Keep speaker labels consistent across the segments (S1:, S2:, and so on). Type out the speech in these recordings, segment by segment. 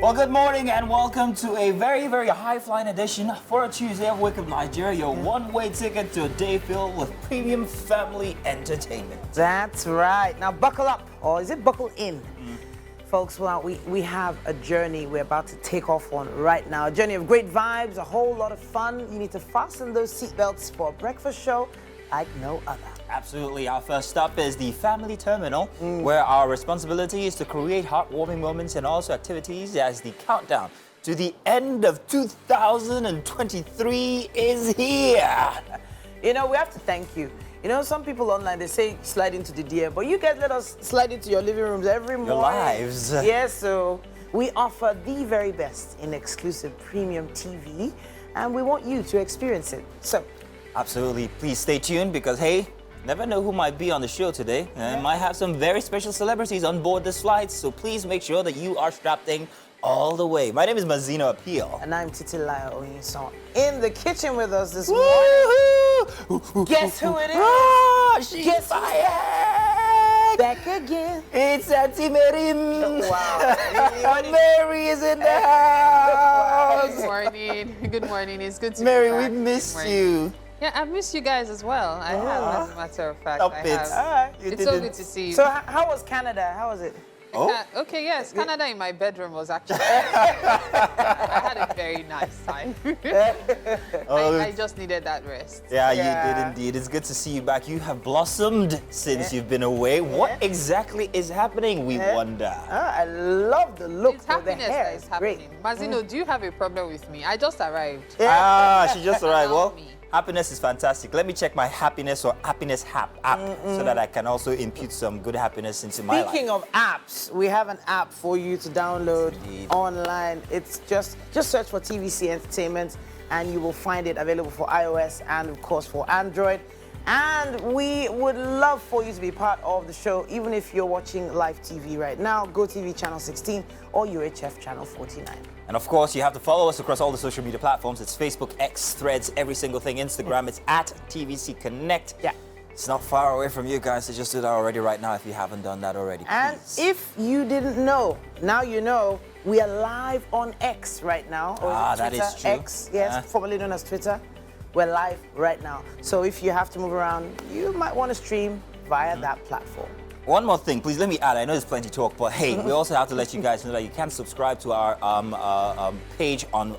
S1: Well, good morning and welcome to a very, very high-flying edition for a Tuesday of Wake Up Nigeria, your one-way ticket to a day filled with premium family entertainment.
S2: That's right. Now buckle up, or is it buckle in? Folks, well, we have a journey we're about to take off on right now. A journey of great vibes, a whole lot of fun. You need to fasten those seatbelts for a breakfast show like no other.
S1: Absolutely. Our first stop is the family terminal, where our responsibility is to create heartwarming moments and also activities as the countdown to the end of 2023 is here.
S2: You know, we have to thank you. You know, some people online, they say slide into the DM, but you guys let us slide into your living rooms every morning.
S1: Your lives.
S2: Yes, so we offer the very best in exclusive premium TV, and we want you to experience it. So,
S1: absolutely. Please stay tuned because, hey, never know who might be on the show today. And might have some very special celebrities on board this flight, so please make sure that you are strapped in all the way. My name is Mazino Appeal.
S2: And I'm Titilaya Oyinson. In the kitchen with us this morning. Guess who it is?
S1: Guess who it is?
S2: Back again.
S1: It's Auntie Mary.
S2: Wow.
S1: Mary is in the house.
S3: Good morning. Good morning. It's good to
S1: Mary,
S3: be back.
S1: we missed you.
S3: Yeah, I've missed you guys as well. I have, as a matter of fact.
S1: Stop
S3: I
S1: it.
S3: have.
S2: All right.
S1: You
S3: It's so
S1: didn't.
S3: good to see you.
S2: So how was Canada? How was it?
S1: Oh.
S3: Okay, yes, Canada in my bedroom was actually. I had a very nice time. I just needed that rest.
S1: Yeah, you
S2: Yeah.
S1: did indeed. It's good to see you back. You have blossomed since you've been away. What exactly is happening, we wonder?
S2: I love the look
S3: It's
S2: of the
S3: happiness
S2: hair.
S3: that is
S2: It's great.
S3: happening. Mazino, do you have a problem with me? I just arrived.
S1: She just arrived.
S3: Allow
S1: Well,
S3: me.
S1: happiness is fantastic. Let me check my happiness or happiness app so that I can also impute some good happiness into my life.
S2: Speaking of apps, we have an app for you to download
S1: Indeed.
S2: online. It's just search for TVC Entertainment and you will find it available for iOS and of course for Android. And we would love for you to be part of the show, even if you're watching live TV right now, GOTV channel 16 or UHF channel 49.
S1: And of course, you have to follow us across all the social media platforms. It's Facebook, X, Threads, every single thing. Instagram, it's at TVC Connect.
S2: Yeah.
S1: It's not far away from you guys, so just do that already right now if you haven't done that already,
S2: And
S1: please.
S2: if you didn't know, now you know, we are live on X right now. Or
S1: that
S2: Twitter,
S1: is true.
S2: X, yes, formerly known as Twitter. We're live right now. So if you have to move around, you might want to stream via that platform.
S1: One more thing, please let me add. I know there's plenty to talk, but hey, we also have to let you guys know that you can subscribe to our page on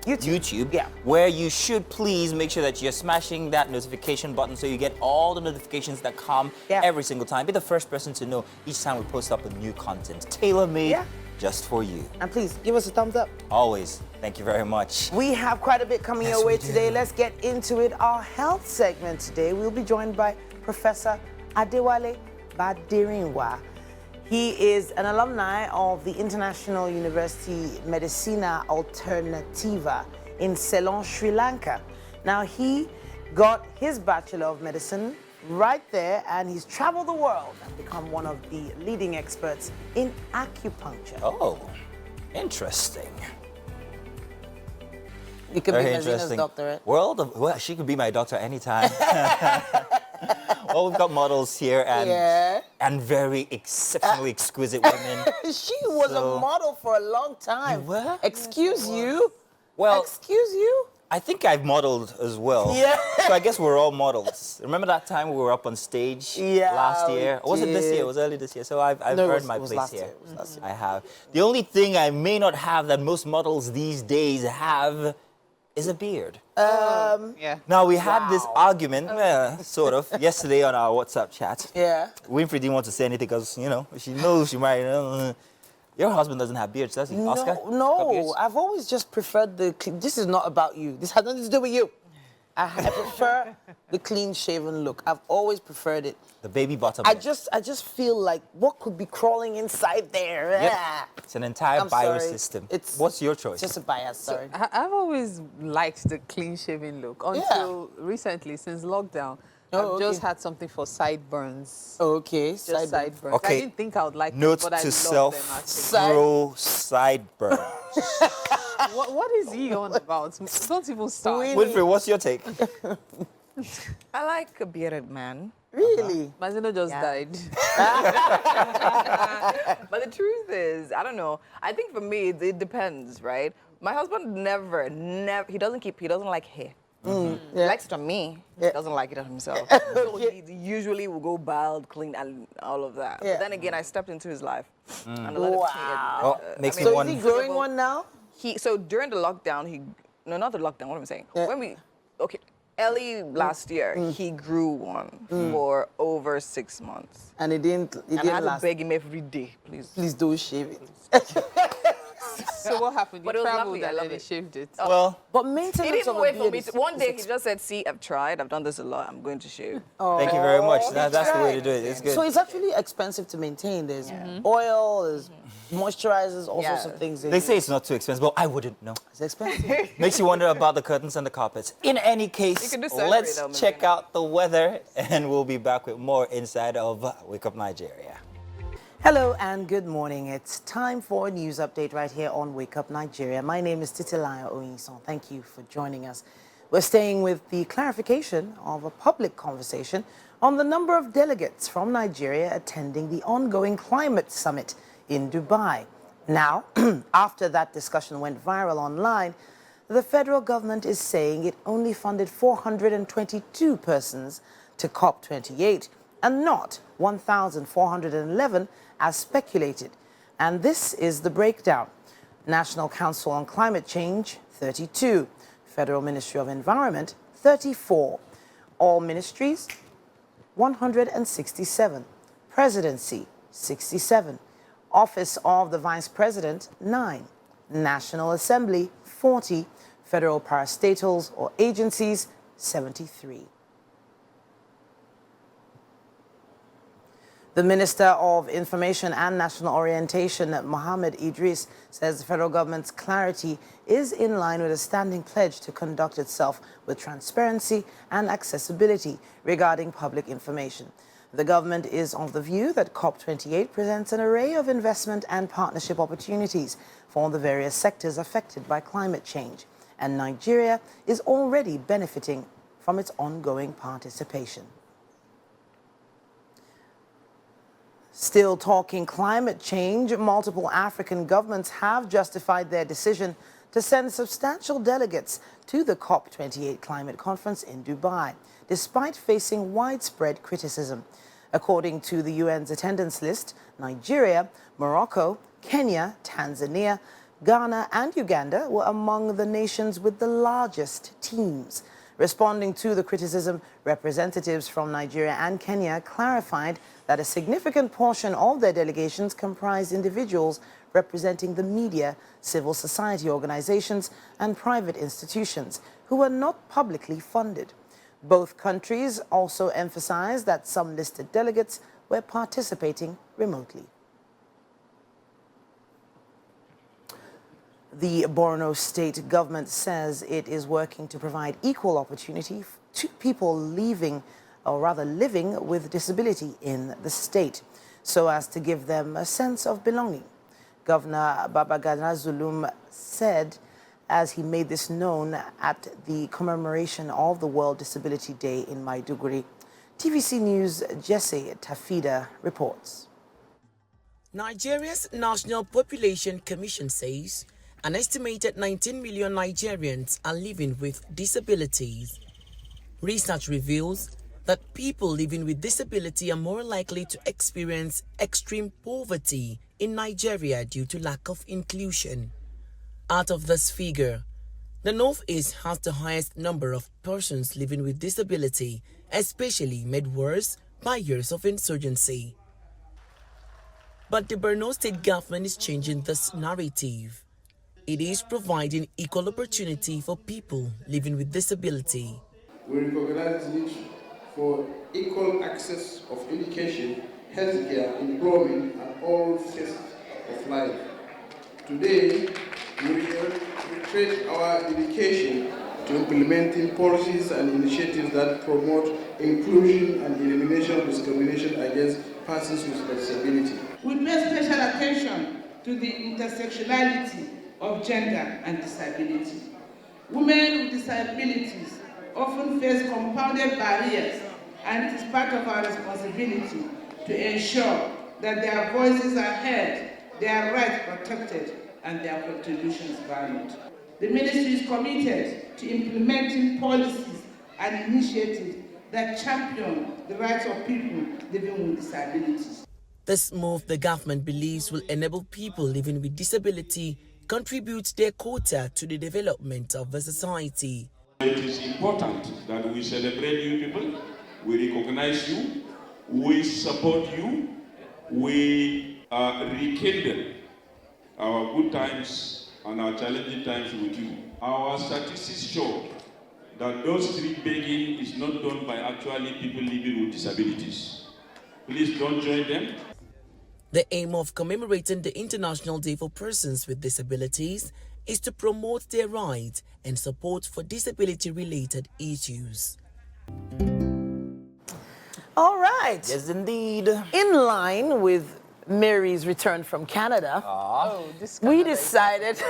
S1: YouTube,
S2: Yeah.
S1: where you should please make sure that you're smashing that notification button so you get all the notifications that come every single time. Be the first person to know each time we post up a new content, tailor-made just for you.
S2: And please give us a thumbs up.
S1: Always. Thank you very much.
S2: We have quite a bit coming
S1: Yes,
S2: your way
S1: we do.
S2: today. Let's get into it. Our health segment today, we'll be joined by Professor Adewale Badirinwa. He is an alumni of the International University Medicina Alternativa in Ceylon, Sri Lanka. Now, he got his Bachelor of Medicine right there, and he's traveled the world and become one of the leading experts in acupuncture.
S1: Oh, interesting.
S2: You could
S1: Very
S2: be Mazina's
S1: interesting.
S2: doctorate.
S1: Well, she could be my doctor anytime. Well, we've got models here and very exceptionally exquisite women.
S2: She was
S1: So-
S2: a model for a long time.
S1: You were?
S2: Excuse you?
S1: Well,
S2: Excuse you?
S1: I think I've modeled as well.
S2: Yeah.
S1: So I guess we're all models. Remember that time we were up on stage last
S2: we
S1: year? Or was it this
S2: did.
S1: year? It was early this year. So I've
S2: No,
S1: earned my
S2: it was
S1: place
S2: last
S1: here.
S2: year. It was last year.
S1: I have. The only thing I may not have that most models these days have is a beard.
S3: Yeah.
S1: Now, we had this argument, sort of, yesterday on our WhatsApp chat.
S2: Yeah.
S1: Winfrey didn't want to say anything because, you know, she knows she might. Your husband doesn't have beards, does he, Oscar? Got
S2: No,
S1: beards?
S2: I've always just preferred this is not about you. This has nothing to do with you. I prefer the clean-shaven look. I've always preferred it.
S1: The baby bottom.
S2: I just feel like what could be crawling inside there?
S1: Yep.
S2: Ah.
S1: It's an entire
S2: I'm sorry.
S1: biosystem.
S2: It's-
S1: What's your choice?
S2: Just a bias, sorry.
S3: I've always liked the clean-shaven look until recently, since lockdown.
S2: Oh,
S3: I've just
S2: okay.
S3: had something for sideburns.
S2: Okay,
S3: Just
S2: sideburn.
S3: sideburns.
S1: Okay.
S3: I didn't think I would like
S1: Note
S3: it, but I
S1: to
S3: love
S1: self:
S3: them actually.
S1: grow sideburns.
S3: What is he on about? Don't even start.
S2: Really?
S1: Winfrey, what's your take?
S4: I like a bearded man.
S2: Really?
S3: Mazino just died.
S4: But the truth is, I don't know. I think for me, it depends, right? My husband never, he doesn't like hair. He likes it on me. He doesn't like it on himself. So he usually will go bald, clean, and all of that. But then again, I stepped into his life. And a lot of
S1: Oh, makes me
S2: So
S1: wonder.
S2: is he growing one now?
S4: So during the lockdown, no, not the lockdown, what am I saying? Early last year, he grew one for over 6 months.
S2: And it didn't
S4: And I had to
S2: last.
S4: beg him every day, please.
S2: Please don't shave it.
S3: So what happened?
S4: But
S3: You
S4: it was
S3: traveled
S4: lovely, I
S3: and
S4: love
S3: then he
S4: it.
S3: shaved it.
S1: Well,
S2: But
S4: He
S2: maintenance
S4: didn't
S2: of a
S4: wait for
S2: beard
S4: me.
S2: is,
S4: One day, he just said, see, I've tried. I've done this a lot. I'm going to shave.
S1: thank you very much. That's the way to do it. It's good.
S2: so it's actually expensive to maintain. There's oil, there's moisturizers, all sorts of
S4: Yes.
S2: things.
S1: They say it's not too expensive, but I wouldn't know.
S2: it's expensive.
S1: Makes you wonder about the curtains and the carpets. In any case,
S4: You can do surgery,
S1: let's
S4: though,
S1: check
S4: Marina.
S1: out the weather, and we'll be back with more inside of Wake Up Nigeria.
S2: Hello and good morning. It's time for a news update right here on Wake Up Nigeria. My name is Titilayo Oyinson. Thank you for joining us. We're staying with the clarification of a public conversation on the number of delegates from Nigeria attending the ongoing climate summit in Dubai. Now, after that discussion went viral online, the federal government is saying it only funded 422 persons to COP28 and not 1,411 as speculated. And this is the breakdown. National Council on Climate Change, 32. Federal Ministry of Environment, 34. All ministries, 167. Presidency, 67. Office of the Vice President, 9. National Assembly, 40. Federal parastatals or agencies, 73. The Minister of Information and National Orientation, Mohammed Idris, says the federal government's clarity is in line with a standing pledge to conduct itself with transparency and accessibility regarding public information. The government is of the view that COP28 presents an array of investment and partnership opportunities for the various sectors affected by climate change, and Nigeria is already benefiting from its ongoing participation. Still talking climate change, multiple African governments have justified their decision to send substantial delegates to the COP28 climate conference in Dubai, despite facing widespread criticism. According to the UN's attendance list, Nigeria, Morocco, Kenya, Tanzania, Ghana and Uganda were among the nations with the largest teams. Responding to the criticism, representatives from Nigeria and Kenya clarified that a significant portion of their delegations comprised individuals representing the media, civil society organizations, and private institutions who were not publicly funded. Both countries also emphasized that some listed delegates were participating remotely. The Borno state government says it is working to provide equal opportunity to people living with disability in the state, so as to give them a sense of belonging. Governor Babagana Zulum said, as he made this known at the commemoration of the World Disability Day in Maiduguri. TVC News' Jesse Tafida reports.
S5: Nigeria's National Population Commission says an estimated 19 million Nigerians are living with disabilities. Research reveals that people living with disability are more likely to experience extreme poverty in Nigeria due to lack of inclusion. Out of this figure, the Northeast has the highest number of persons living with disability, especially made worse by years of insurgency. But the Borno state government is changing this narrative. It is providing equal opportunity for people living with disability.
S6: We recognize the need for equal access of education, healthcare, employment, and all facets of life. Today, we reiterate our dedication to implementing policies and initiatives that promote inclusion and elimination of discrimination against persons with disability.
S7: We pay special attention to the intersectionality of gender and disability. Women with disabilities often face compounded barriers and it is part of our responsibility to ensure that their voices are heard, their rights protected, and their contributions valued. The ministry is committed to implementing policies and initiatives that champion the rights of people living with disabilities.
S5: This move, the government believes, will enable people living with disability contribute their quota to the development of the society.
S8: It is important that we celebrate you people, we recognize you, we support you, we rekindle our good times and our challenging times with you. Our statistics show that those street begging is not done by actually people living with disabilities. Please don't join them.
S5: The aim of commemorating the International Day for Persons with Disabilities is to promote their rights and support for disability-related issues.
S2: All right.
S1: Yes, indeed.
S2: In line with Mary's return from Canada, we decided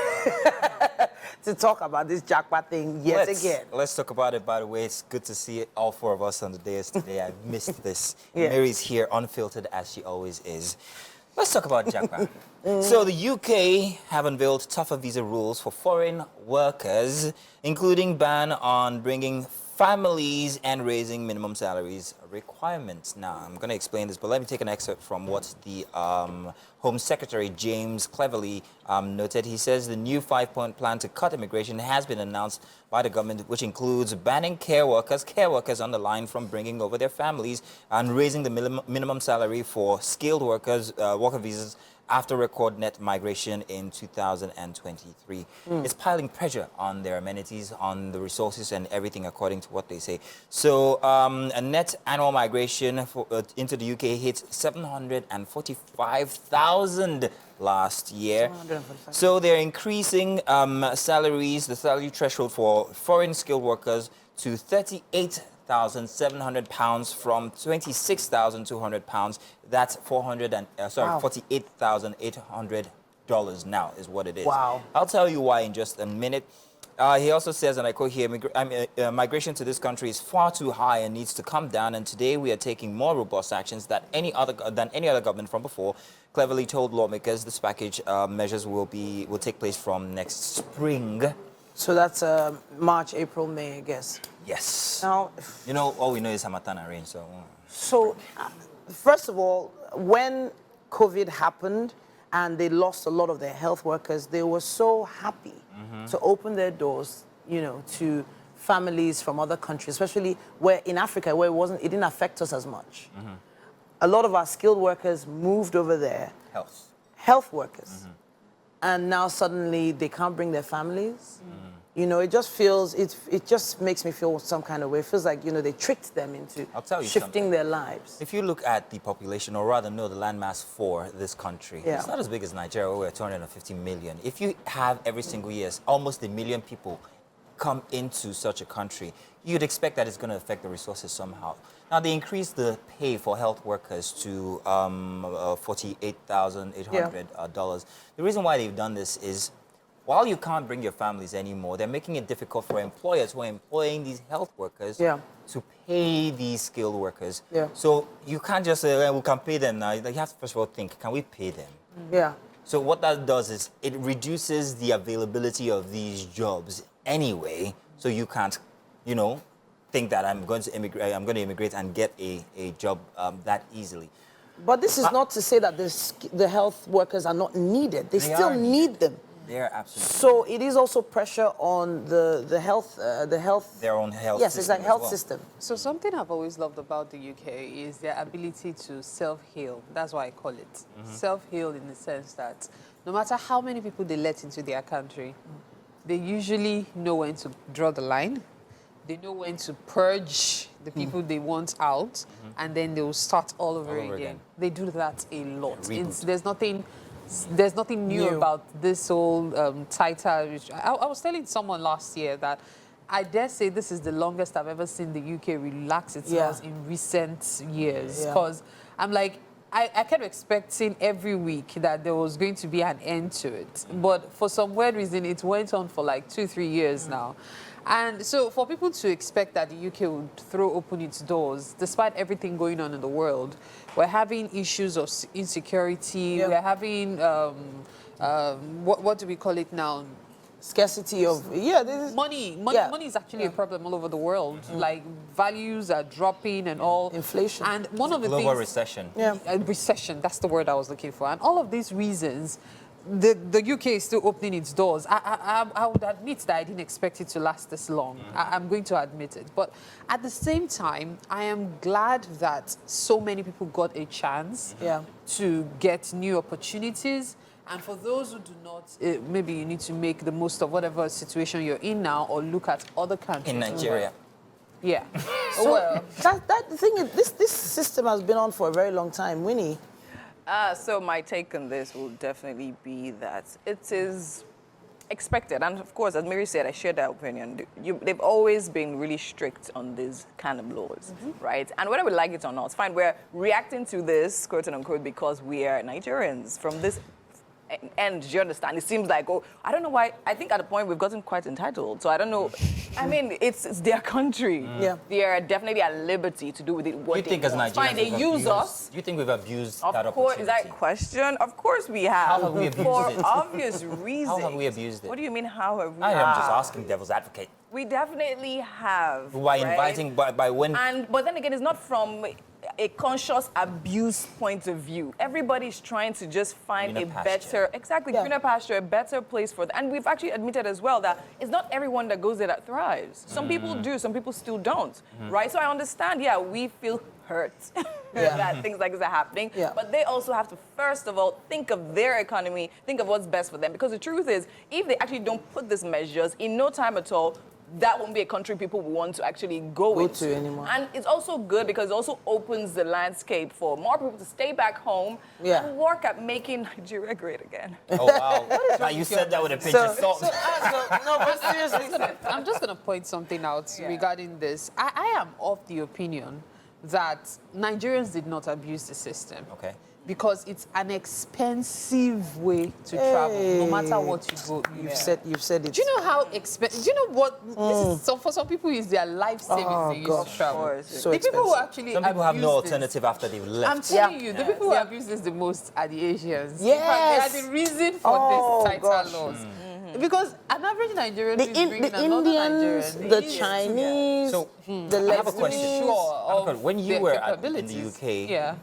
S2: to talk about this jackpot thing yet again.
S1: Let's talk about it. By the way, it's good to see all four of us on the dais today. I missed this.
S2: Yeah.
S1: Mary's here, unfiltered as she always is. Let's talk about jackpot. So the UK have unveiled tougher visa rules for foreign workers, including ban on bringing families and raising minimum salaries requirements. Now, I'm going to explain this, but let me take an excerpt from what the Home Secretary James Cleverly noted. He says the new 5-point plan to cut immigration has been announced by the government, which includes banning care workers on the line from bringing over their families and raising the minimum salary for skilled workers, worker visas, after record net migration in 2023. It's piling pressure on their amenities, on the resources and everything, according to what they say. So a net annual migration into the UK hit 745,000 last year. So they're increasing salaries, the salary threshold for foreign skilled workers to £38,700 from £26,200. That's $48,800 now is what it is.
S2: Wow.
S1: I'll tell you why in just a minute. He also says, and I quote here, migration to this country is far too high and needs to come down, and today we are taking more robust actions than any other government from before. Cleverly told lawmakers this package measures will take place from next spring.
S2: So that's March, April, May, I guess.
S1: Yes.
S2: Now,
S1: you know, all we know is Hamatan arrange, so...
S2: So, first of all, when COVID happened and they lost a lot of their health workers, they were so happy to open their doors, you know, to families from other countries, especially where in Africa, where it didn't affect us as much. A lot of our skilled workers moved over there. Health workers. And now suddenly they can't bring their families. You know, it just makes me feel some kind of way. It feels like, you know, they tricked them into shifting their lives.
S1: If you look at the population, or rather know the landmass for this country, it's not as big as Nigeria, where we're 250 million. If you have every single year almost 1 million people come into such a country, you'd expect that it's going to affect the resources somehow. Now, they increased the pay for health workers to $48,800. The reason why they've done this is, while you can't bring your families anymore, they're making it difficult for employers who are employing these health workers to pay these skilled workers. So you can't just say, well, we can pay them now. You have to first of all think, can we pay them? So what that does is it reduces the availability of these jobs anyway. So you can't, you know, think that I'm going to immigrate and get a job that easily.
S2: But this is not to say that the health workers are not needed. They still need them.
S1: They are absolutely.
S2: So it is also pressure on the health.
S1: Their own health.
S2: Yes, exactly, health system.
S3: So something I've always loved about the UK is their ability to self-heal. That's why I call it self-heal, in the sense that no matter how many people they let into their country, they usually know when to draw the line. They know when to purge the people they want out, and then they will start all over again. They do that a lot. There's nothing new about this whole tighter. I was telling someone last year that I dare say this is the longest I've ever seen the UK relax its laws in recent years. Because I'm like, I kept expecting every week that there was going to be an end to it. But for some weird reason, it went on for like 2-3 years now. And so for people to expect that the UK would throw open its doors, despite everything going on in the world, we're having issues of insecurity. We're having, what do we call it now?
S2: Scarcity of, this is,
S3: Money is actually a problem all over the world. Like values are dropping and all.
S2: Inflation.
S3: And one of the
S1: Global
S3: things,
S1: recession.
S3: recession, that's the word I was looking for. And all of these reasons, the UK is still opening its doors. I would admit that I didn't expect it to last this long. I'm going to admit it. But at the same time, I am glad that so many people got a chance to get new opportunities. And for those who do not, maybe you need to make the most of whatever situation you're in now or look at other countries.
S1: In Nigeria.
S3: Yeah.
S2: so
S3: Well,
S2: that the thing is, this system has been on for a very long time. Winnie?
S4: So my take on this will definitely be that it is expected. And of course, as Mary said, I share that opinion. They've always been really strict on these kind of laws, right? And whether we like it or not, it's fine. We're reacting to this, quote unquote, because we are Nigerians from this end. Do you understand? It seems like, I don't know why. I think at a point we've gotten quite entitled. So I don't know. I mean, it's their country. They are definitely at liberty to do with it what
S1: You
S4: they
S1: think as
S4: want.
S1: Nigerians
S4: Fine, they
S1: we've
S4: use
S1: abused-
S4: us.
S1: You think we've abused that
S4: Of course,
S1: opportunity?
S4: is that a question? Of course we have.
S1: How have we abused
S4: For
S1: it?
S4: obvious reasons.
S1: How have we abused it?
S4: What do you mean, how have we?
S1: I am just asking devil's advocate.
S4: We definitely have.
S1: By
S4: right?
S1: inviting, by when...
S4: But then again, it's not from a conscious abuse point of view. Everybody's trying to just find
S1: Greener
S4: a
S1: pasture.
S4: better, greener pasture, a better place for them. And we've actually admitted as well that it's not everyone that goes there that thrives. Some people do, some people still don't, right? So I understand, we feel hurt that things like this are happening. But they also have to, first of all, think of their economy, think of what's best for them. Because the truth is, if they actually don't put these measures, in no time at all, that won't be a country people will want to actually go into
S2: anymore.
S4: And it's also good because it also opens the landscape for more people to stay back home and work at making Nigeria great again.
S1: Oh, wow. Now, you said that with a pinch of salt.
S2: No, but seriously.
S3: I'm just going to point something out regarding this. I am of the opinion that Nigerians did not abuse the system.
S1: Okay.
S3: Because it's an expensive way to travel, no matter what you go.
S2: You've said it.
S3: Do you know how expensive? Do you know what? This is, so for some people, it's their life savings they use to travel.
S2: So
S3: the people who actually
S1: Some people have no
S3: abuse this-
S1: alternative after they've left.
S3: I'm telling you, the people who abuse this the most are the Asians. In fact,
S2: Yes.
S3: they are the reason for this tighter laws. Because an average Nigerian
S2: The,
S3: is bringing
S2: the
S3: another
S2: Indians,
S3: Nigerian.
S2: the
S3: Yes.
S2: Chinese,
S1: So,
S2: the
S1: I have a
S2: Lebanese.
S1: question.
S3: Sure of
S1: When you
S3: their
S1: were in the
S3: capabilities.
S1: UK,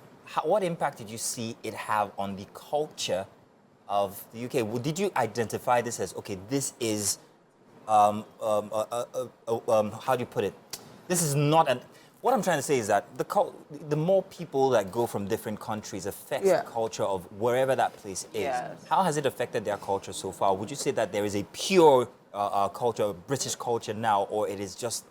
S1: what impact did you see it have on the culture of the UK? Did you identify this as, okay, this is, how do you put it? This is not an... What I'm trying to say is that the more people that go from different countries affects the culture of wherever that place is.
S4: Yes.
S1: How has it affected their culture so far? Would you say that there is a pure culture, British culture now, or it is just...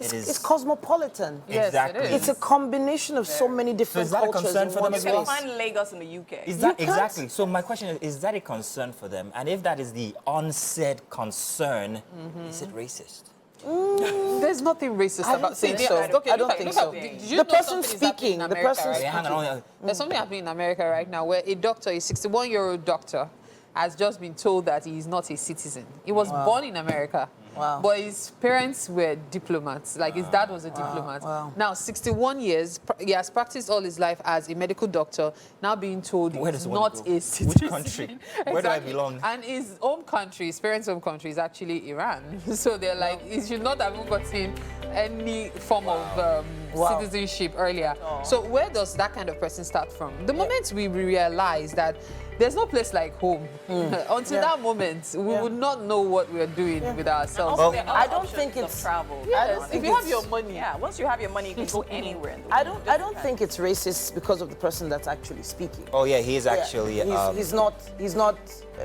S2: It's cosmopolitan.
S3: Yes,
S1: Exactly.
S3: it is.
S2: It's a combination of so many different
S1: is that a
S2: cultures
S1: concern
S2: in
S1: for
S2: one
S1: them as
S4: You
S1: well?
S2: space.
S4: can find Lagos in the UK.
S1: Is that
S2: can't-
S1: exactly? So my question is that a concern for them? And if that is the onset concern, is it racist?
S3: There's nothing racist
S2: I
S3: about
S2: don't think
S3: saying
S2: so.
S3: Okay,
S2: I don't
S3: look
S2: think
S3: at,
S2: so.
S3: did you
S2: The
S3: know
S2: person
S3: something is happening
S2: speaking,
S3: in
S2: the
S3: America
S2: person
S3: right
S1: Hang
S3: now?
S1: on.
S3: There's something happening in America right now where a doctor, a 61-year-old doctor, has just been told that he is not a citizen. He was born in America, but his parents were diplomats. Like his dad was a diplomat. Now, 61 years, he has practiced all his life as a medical doctor, now being told
S1: Where
S3: he's
S1: does one
S3: not
S1: go?
S3: a citizen.
S1: Which country? Where do I belong?
S3: And his home country, his parents' home country is actually Iran. So they're like, he should not have gotten any form of citizenship earlier. So where does that kind of person start from? The moment we realize that there's no place like home, until that moment, we would not know what we're doing with ourselves.
S4: Also, there are
S2: I don't
S4: options
S2: think
S4: of
S2: it's-
S4: travel.
S3: Yes, if
S2: think
S3: you have
S2: it's-
S3: your money.
S4: Once you have your money, you can go anywhere in the world.
S2: I don't think it's racist because of the person that's actually speaking.
S1: Oh yeah, he is actually
S2: He's not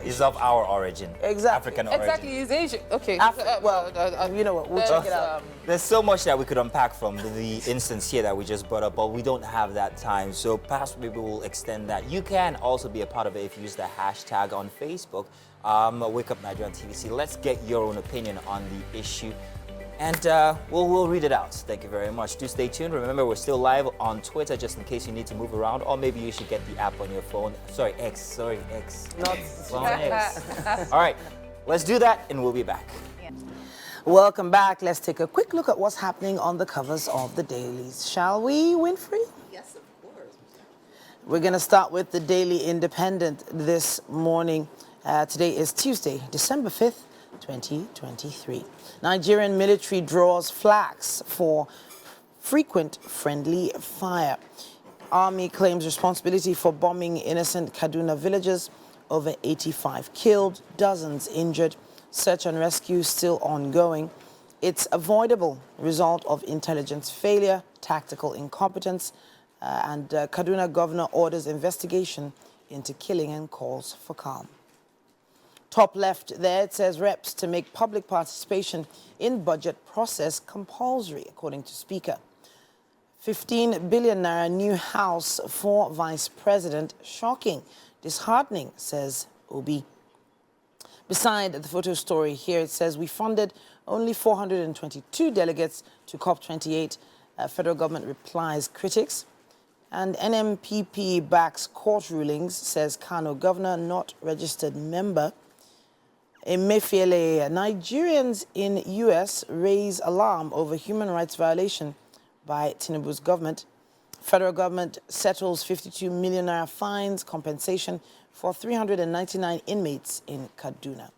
S1: he's of our origin.
S2: Exactly.
S1: African origin.
S3: Exactly, he's Asian. Okay.
S2: you know what, we'll check it out.
S1: There's so much that we could unpack from the instance here that we just brought up, but we don't have that time. So perhaps maybe we'll extend that. You can also be a part of it if you use the hashtag on Facebook, Wake Up Nigeria on TVC. Let's get your own opinion on the issue. And we'll read it out. Thank you very much. Do stay tuned. Remember, we're still live on Twitter just in case you need to move around, or maybe you should get the app on your phone. Sorry, X.
S2: Not
S1: Phone X. All right, let's do that, and we'll be back.
S2: Welcome back. Let's take a quick look at what's happening on the covers of the dailies. Shall we, Winfrey?
S4: Yes, of course.
S2: We're going to start with the Daily Independent this morning. Today is Tuesday, December 5th, 2023. Nigerian military draws flags for frequent friendly fire. Army claims responsibility for bombing innocent Kaduna villages. Over 85 killed, dozens injured. Search and rescue still ongoing. It's avoidable result of intelligence failure, tactical incompetence, and Kaduna governor orders investigation into killing and calls for calm. Top left there, it says reps to make public participation in budget process compulsory, according to Speaker. 15 billion naira new house for Vice President. Shocking, disheartening, says Obi. Beside the photo story here, it says we funded only 422 delegates to COP28. Federal government replies critics. And NMPP backs court rulings, says Kano governor, not registered member. Emefiele, Nigerians in U.S. raise alarm over human rights violation by Tinubu's government. Federal government settles 52 million naira fines compensation for 399 inmates in Kaduna.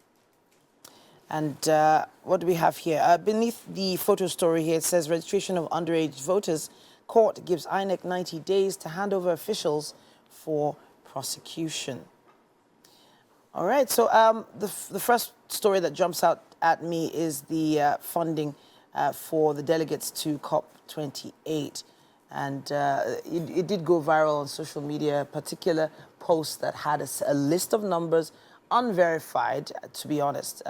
S2: And what do we have here? Beneath the photo story here, it says registration of underage voters. Court gives INEC 90 days to hand over officials for prosecution. All right, so the first story that jumps out at me is the funding for the delegates to COP28. And it did go viral on social media, a particular post that had a list of numbers, unverified, to be honest.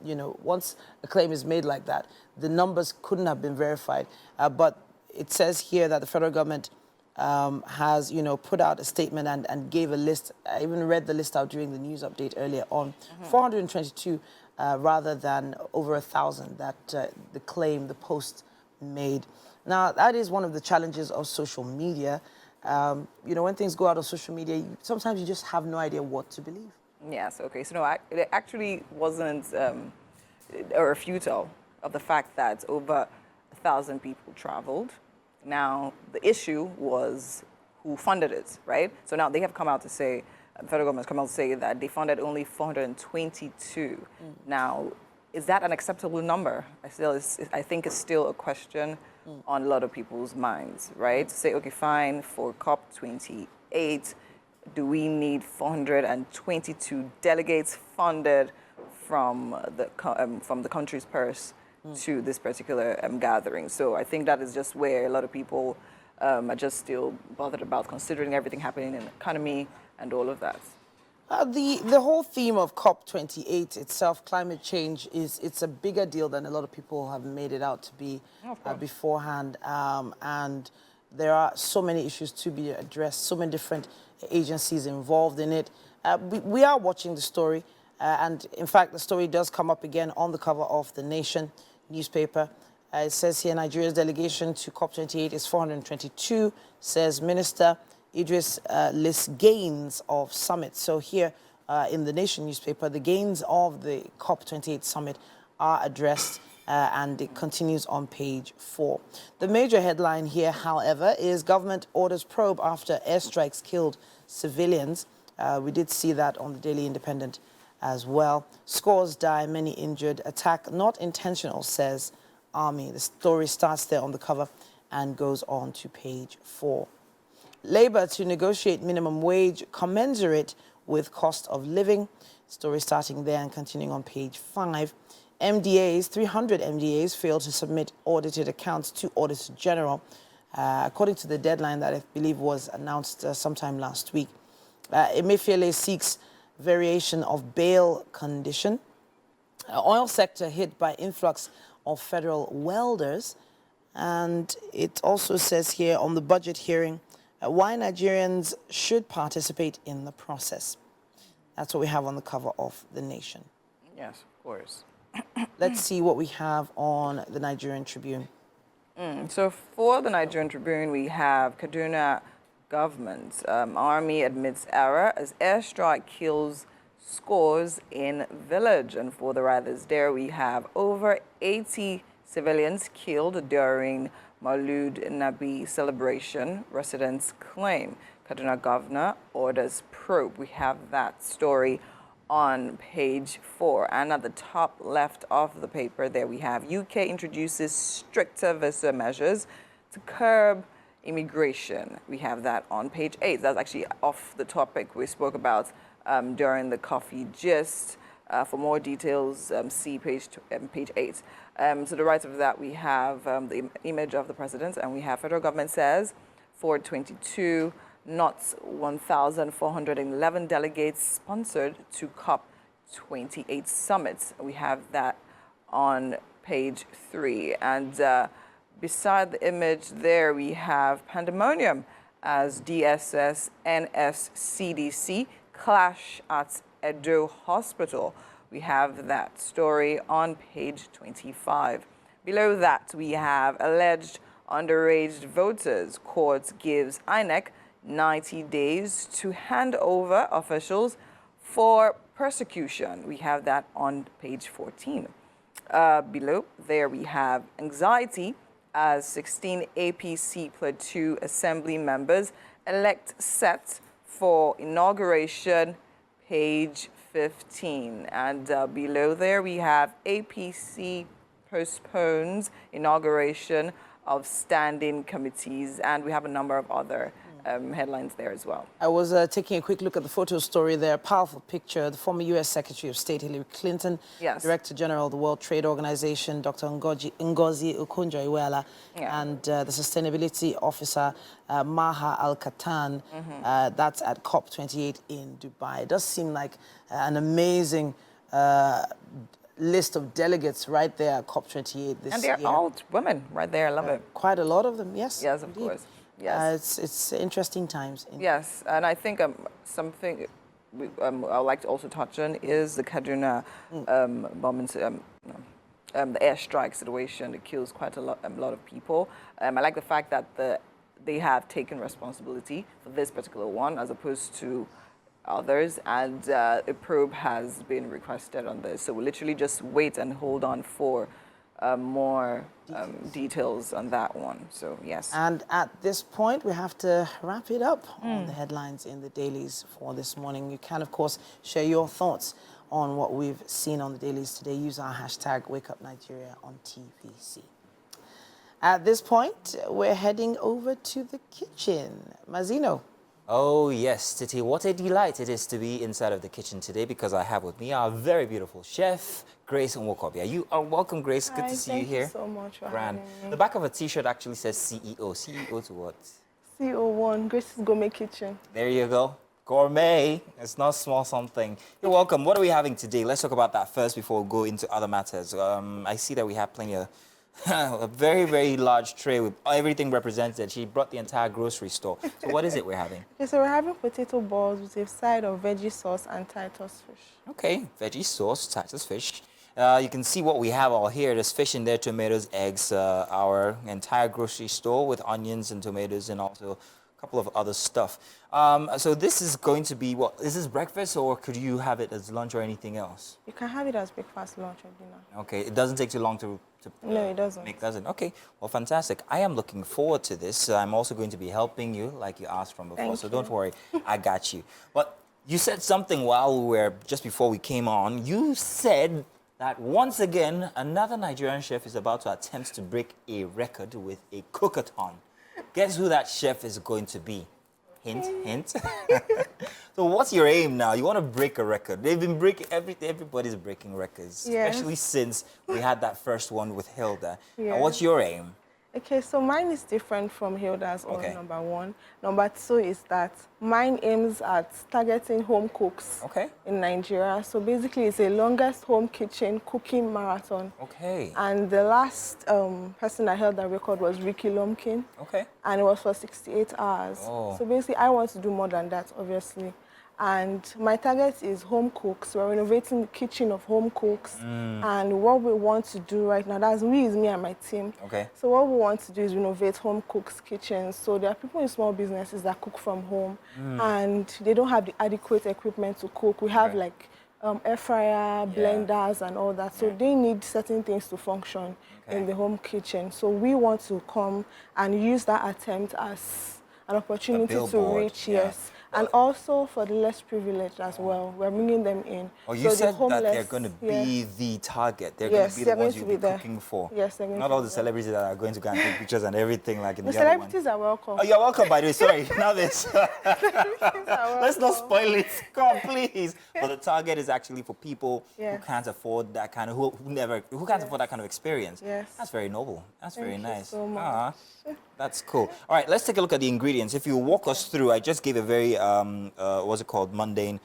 S2: You know, once a claim is made like that, the numbers couldn't have been verified. But it says here that the federal government has, you know, put out a statement and gave a list. I even read the list out during the news update earlier on. 422 rather than over 1,000 that the post made. Now, that is one of the challenges of social media. You know, when things go out on social media, sometimes you just have no idea what to believe.
S4: Yes, okay. So, no, it actually wasn't a refutal of the fact that over 1,000 people traveled. Now, the issue was who funded it, right? So now they have come out to say, the federal government has come out to say that they funded only 422. Now, is that an acceptable number? I think it's still a question on a lot of people's minds, right? To say, okay, fine, for COP28, do we need 422 delegates funded from the country's purse to this particular gathering? So I think that is just where a lot of people are just still bothered about, considering everything happening in the economy and all of that.
S2: The whole theme of COP28 itself, climate change, it's a bigger deal than a lot of people have made it out to be beforehand. And there are so many issues to be addressed, so many different agencies involved in it. We are watching the story. And in fact, the story does come up again on the cover of The Nation newspaper. It says here, Nigeria's delegation to COP28 is 422, says Minister Idris lists gains of summit. So here in The Nation newspaper, the gains of the COP28 summit are addressed and it continues on page 4. The major headline here, however, is government orders probe after airstrikes killed civilians. We did see that on the Daily Independent as well. Scores die, many injured. Attack not intentional, says Army. The story starts there on the cover and goes on to page 4. Labour to negotiate minimum wage commensurate with cost of living. Story starting there and continuing on page 5. MDAs, 300 MDAs failed to submit audited accounts to Auditor General, according to the deadline that I believe was announced sometime last week. Emefiele seeks variation of bail condition. Oil sector hit by influx of federal welders. And it also says here on the budget hearing why Nigerians should participate in the process. That's what we have on the cover of The Nation.
S4: Yes, of course.
S2: Let's see what we have on the Nigerian Tribune.
S4: So for the Nigerian Tribune, we have Kaduna government. Army admits error as airstrike kills scores in village. And for the riders there, we have over 80 civilians killed during Maulud Nabi celebration, residents claim. Kaduna governor orders probe. We have that story on page 4. And at the top left of the paper there we have UK introduces stricter visa measures to curb immigration. We have that on page 8. That's actually off the topic we spoke about during the coffee gist. For more details, see page 8. To the right of that we have the image of the president, and we have federal government says for 22 not 1,411 delegates sponsored to COP28 summit. We have that on page 3. And beside the image there, we have pandemonium as DSS, NSCDC clash at Edo Hospital. We have that story on page 25. Below that, we have alleged underage voters. Court gives INEC 90 days to hand over officials for persecution. We have that on page 14. Below there we have anxiety as 16 APC Plateau Assembly members elect set for inauguration, page 15. And below there we have APC postpones inauguration of standing committees, and we have a number of other headlines there as well.
S2: I was taking a quick look at the photo story there. Powerful picture. The former U.S. Secretary of State Hillary Clinton,
S4: yes.
S2: Director General of the World Trade Organization, Dr. Ngozi Okonjo-Iweala, and the Sustainability Officer, Maha Al-Katan. That's at COP28 in Dubai. It does seem like an amazing list of delegates right there at COP28 this year.
S4: And they're all women right there. I love it.
S2: Quite a lot of them, yes.
S4: Yes, of course. Yes.
S2: It's interesting times.
S4: Yes, and I think something I would like to also touch on is the Kaduna bombing, the airstrike situation that kills quite a lot of people. I like the fact that they have taken responsibility for this particular one as opposed to others, and a probe has been requested on this. So we'll literally just wait and hold on for more details on that one. So, yes.
S2: And at this point, we have to wrap it up on the headlines in the dailies for this morning. You can, of course, share your thoughts on what we've seen on the dailies today. Use our hashtag WakeUpNigeria on TVC. At this point, we're heading over to the kitchen. Mazino.
S1: Oh, yes, Titi. What a delight it is to be inside of the kitchen today, because I have with me our very beautiful chef, Grace Nwokobia. You are welcome, Grace. Good to see you here.
S9: Thank you so much for
S1: Grand.
S9: having me.
S1: The back of a T-shirt actually says CEO. CEO to what?
S9: CO1, Grace's Gourmet Kitchen.
S1: There you go. Gourmet. It's not small something. You're welcome. What are we having today? Let's talk about that first before we go into other matters. I see that we have plenty of a very, very large tray with everything represented. She brought the entire grocery store. So what is it we're having?
S9: Okay, so we're having potato balls with a side of veggie sauce and Titus fish.
S1: Okay, veggie sauce, Titus fish. You can see what we have all here. There's fish in there, tomatoes, eggs, our entire grocery store with onions and tomatoes and also a couple of other stuff. So this is going to be, what, is this breakfast, or could you have it as lunch or anything else?
S9: You can have it as breakfast, lunch, or dinner.
S1: Okay, it doesn't take too long to
S9: no, it doesn't.
S1: make, does it? Okay, well, fantastic. I am looking forward to this. I'm also going to be helping you, like you asked from before. So don't worry, I got you. But you said something while we were, just before we came on. You said that once again, another Nigerian chef is about to attempt to break a record with a cookathon. Guess who that chef is going to be? Hint, hint. So what's your aim now? You want to break a record. They've been breaking, everybody's breaking records, especially since we had that first one with Hilda. And what's your aim?
S9: Okay, so mine is different from Hilda's number one. Number two is that mine aims at targeting home cooks in Nigeria. So basically, it's the longest home kitchen cooking marathon.
S1: Okay.
S9: And the last person that held that record was Ricky Lumpkin.
S1: Okay.
S9: And it was for 68 hours.
S1: Oh.
S9: So basically, I want to do more than that, obviously. And my target is home cooks. We're renovating the kitchen of home cooks. And what we want to do right now, that's me and my team.
S1: Okay.
S9: So what we want to do is renovate home cooks' kitchens. So there are people in small businesses that cook from home and they don't have the adequate equipment to cook. We have like air fryer, blenders and all that. So they need certain things to function in the home kitchen. So we want to come and use that attempt as an opportunity to reach, and also for the less privileged as well. We're bringing them in.
S1: Oh, you said that they're going to be the target. They're going to be the ones you'll be cooking for.
S9: Yes, they're going
S1: Not all the celebrities that are going to go and take pictures and everything like in the
S9: The
S1: other
S9: celebrities
S1: one.
S9: are welcome.
S1: Oh, you're welcome, by the way. Sorry, now this. Let's not
S9: welcome.
S1: spoil it. Come on, please. But the target is actually for people who can't afford that kind of, who can't afford that kind of experience.
S9: Yes.
S1: That's very noble. That's very nice.
S9: So much.
S1: That's cool. All right, let's take a look at the ingredients. If you walk us through, I just gave a very, what's it called, mundane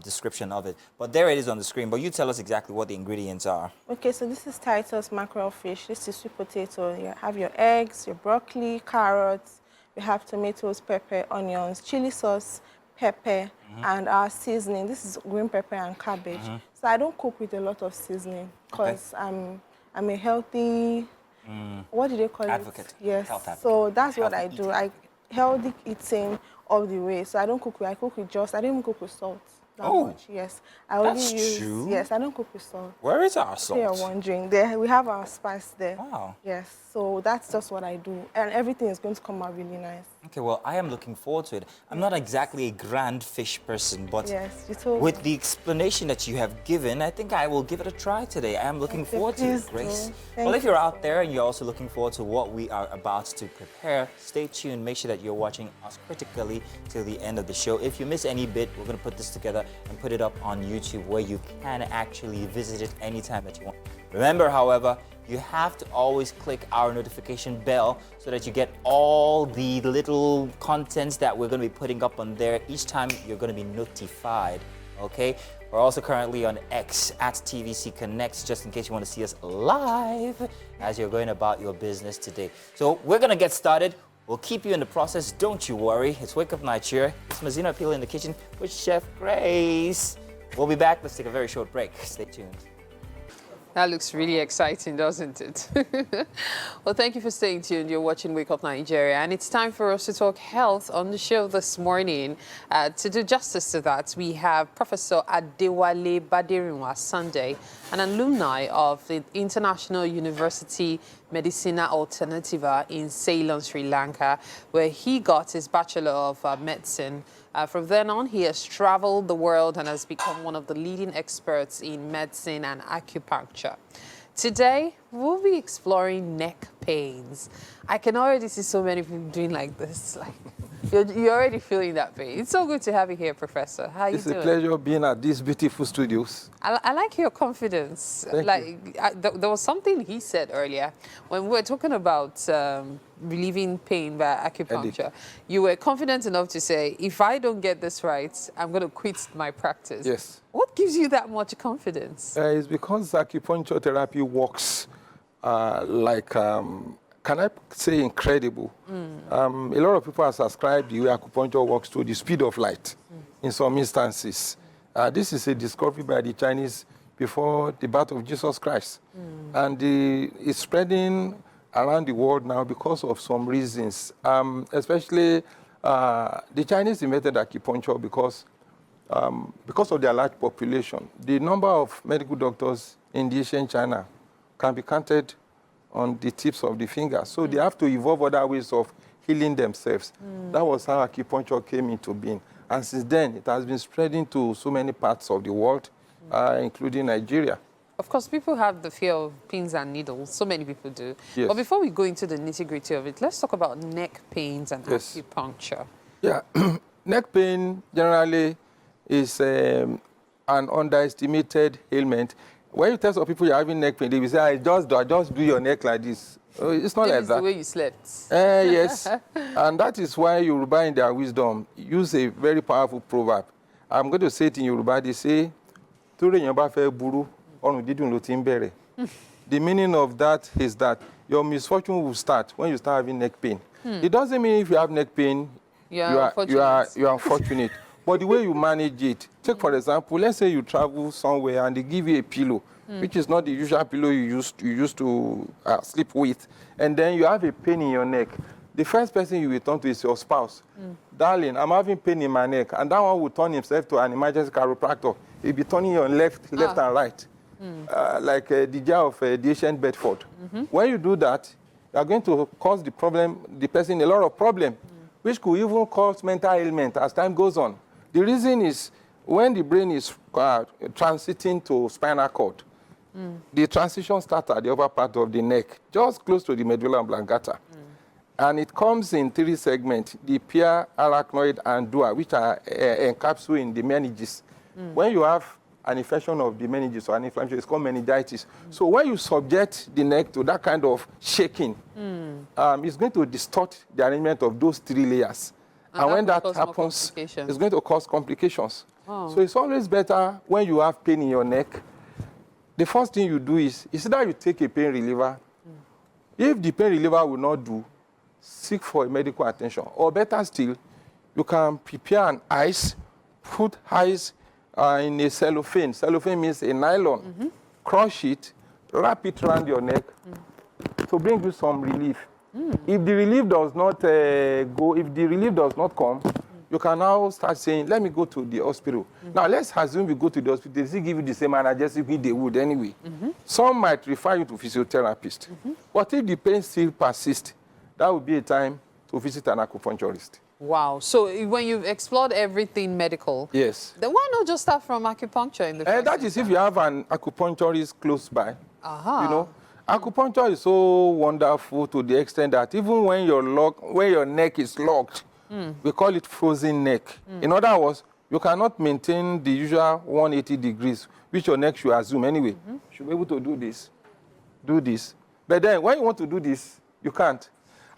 S1: description of it. But there it is on the screen. But you tell us exactly what the ingredients are.
S9: Okay, so this is Titus mackerel fish. This is sweet potato. You have your eggs, your broccoli, carrots. We have tomatoes, pepper, onions, chili sauce, pepper, and our seasoning. This is green pepper and cabbage. So I don't cook with a lot of seasoning because I'm a healthy, what do they call
S1: Advocate.
S9: it? Yes.
S1: Health advocate.
S9: So that's what I
S1: Healthy
S9: do. I healthy eating all the way. So I don't cook with, I cook with just, I don't even cook with salt that much. Yes. I only
S1: that's
S9: use,
S1: true.
S9: yes, I don't cook with salt.
S1: Where is our salt?
S9: You're wondering. There, we have our spice there.
S1: Wow.
S9: Yes, so that's just what I do. And everything is going to come out really nice.
S1: Okay, well, I am looking forward to it. I'm not exactly a grand fish person, but
S9: Yes, you told
S1: with
S9: me.
S1: the explanation that you have given, I think I will give it a try today. I am looking forward to it,
S9: please
S1: Grace.
S9: do.
S1: Well,
S9: Thank
S1: if you're
S9: you
S1: out
S9: so
S1: there and you're also looking forward to what we are about to prepare, stay tuned. Make sure that you're watching us critically till the end of the show. If you miss any bit, we're going to put this together and put it up on YouTube where you can actually visit it anytime that you want. Remember, however, you have to always click our notification bell so that you get all the little contents that we're going to be putting up on there. Each time you're going to be notified, okay? We're also currently on X at TVC Connects, just in case you want to see us live as you're going about your business today. So we're going to get started. We'll keep you in the process. Don't you worry. It's Wake Up Nigeria. It's Mazina Appeal in the kitchen with Chef Grace. We'll be back. Let's take a very short break. Stay tuned.
S3: That looks really exciting, doesn't it? Well, thank you for staying tuned. You're watching Wake Up Nigeria, and it's time for us to talk health on the show this morning. To do justice to that, we have Professor Adewale Baderinwa Sunday, an alumni of the International University Medicina Alternativa in Ceylon, Sri Lanka, where he got his Bachelor of Medicine. From then on, he has traveled the world and has become one of the leading experts in medicine and acupuncture. Today, we'll be exploring neck pains. I can already see so many people doing like this. Like, you're already feeling that pain. It's so good to have you here, Professor. How are you doing?
S10: It's a pleasure being at these beautiful studios.
S3: I like your confidence. There was something he said earlier when we were talking about relieving pain by acupuncture. You were confident enough to say, if I don't get this right, I'm going to quit my practice.
S10: Yes.
S3: What gives you that much confidence?
S10: It's because acupuncture therapy works can I say incredible? A lot of people have ascribed the way acupuncture works to the speed of light in some instances. This is a discovery by the Chinese before the birth of Jesus Christ. And it's spreading around the world now because of some reasons. Especially the Chinese invented acupuncture because of their large population. The number of medical doctors in the ancient China can be counted on the tips of the fingers. So they have to evolve other ways of healing themselves. That was how acupuncture came into being. And since then, it has been spreading to so many parts of the world, including Nigeria.
S3: Of course, people have the fear of pins and needles. So many people do.
S10: Yes.
S3: But before we go into the nitty-gritty of it, let's talk about neck pains and acupuncture.
S10: Yeah, neck pain generally is an underestimated ailment. When you tell some people you're having neck pain, they will say, I just do your neck like this. It's not
S3: Maybe
S10: like
S3: it's
S10: that.
S3: the way you slept.
S10: Yes, and that is why Yoruba in their wisdom use a very powerful proverb. I'm going to say it in Yoruba. They say, the meaning of that is that your misfortune will start when you start having neck pain. It doesn't mean if you have neck pain, you are unfortunate. But the way you manage it, take for example, let's say you travel somewhere and they give you a pillow, which is not the usual pillow you used to sleep with, and then you have a pain in your neck. The first person you will turn to is your spouse. Darling, I'm having pain in my neck, and that one will turn himself to an emergency chiropractor. He'll be turning your left and right, like the jar of the ancient Bedford. When you do that, you are going to cause the person a lot of problem, which could even cause mental ailment as time goes on. The reason is when the brain is transiting to spinal cord, the transition starts at the upper part of the neck, just close to the medulla oblongata. And it comes in 3 segments, the pia, arachnoid, and dura, which are encapsulated in the meninges. When you have an infection of the meninges or an inflammation, it's called meningitis. So when you subject the neck to that kind of shaking, it's going to distort the arrangement of those 3 layers. And when that happens, it's going to cause complications. So it's always better when you have pain in your neck. The first thing you do is that you take a pain reliever. If the pain reliever will not do, seek for medical attention. Or better still, you can prepare an ice, put ice in a cellophane. Cellophane means a nylon. Crush it, wrap it around your neck to bring you some relief. If the relief does not if the relief does not come, you can now start saying, let me go to the hospital. Now, let's assume you go to the hospital. They still give you the same analgesic they would anyway. Some might refer you to physiotherapist. But if the pain still persists, that would be a time to visit an acupuncturist.
S3: Wow. So when you've explored everything medical,
S10: yes,
S3: then why not just start from acupuncture in the first
S10: that is if you have an acupuncturist close by.
S3: You
S10: know, acupuncture is so wonderful to the extent that even when your neck is locked, we call it frozen neck. In other words, you cannot maintain the usual 180 degrees, which your neck should assume anyway. You should be able to do this. But then when you want to do this, you can't.